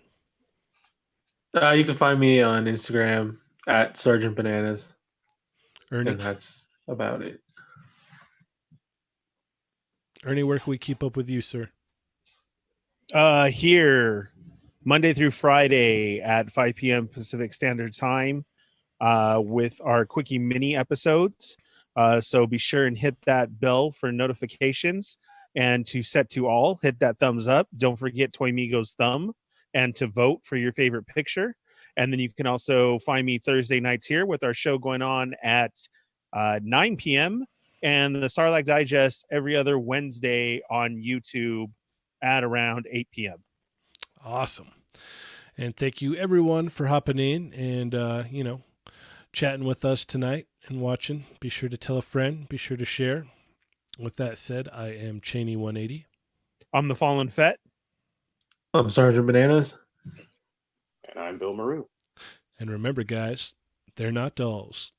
You can find me on Instagram at Sergeant Bananas, Ernie? and that's about it. Ernie, where can we keep up with you, sir? Here, Monday through Friday at 5 p.m. Pacific Standard Time with our Quickie Mini episodes. So be sure and hit that bell for notifications, and to set to all, hit that thumbs up. Don't forget Toy Migos thumb, and to vote for your favorite picture. And then you can also find me Thursday nights here with our show going on at 9 p.m. and the Sarlacc Digest every other Wednesday on YouTube at around 8 p.m. Awesome. And thank you, everyone, for hopping in and, chatting with us tonight and watching. Be sure to tell a friend. Be sure to share. With that said, I am Cheney180. I'm the Fallen Fett. I'm Sergeant Bananas. And I'm Billmaru. And remember, guys, they're not dolls.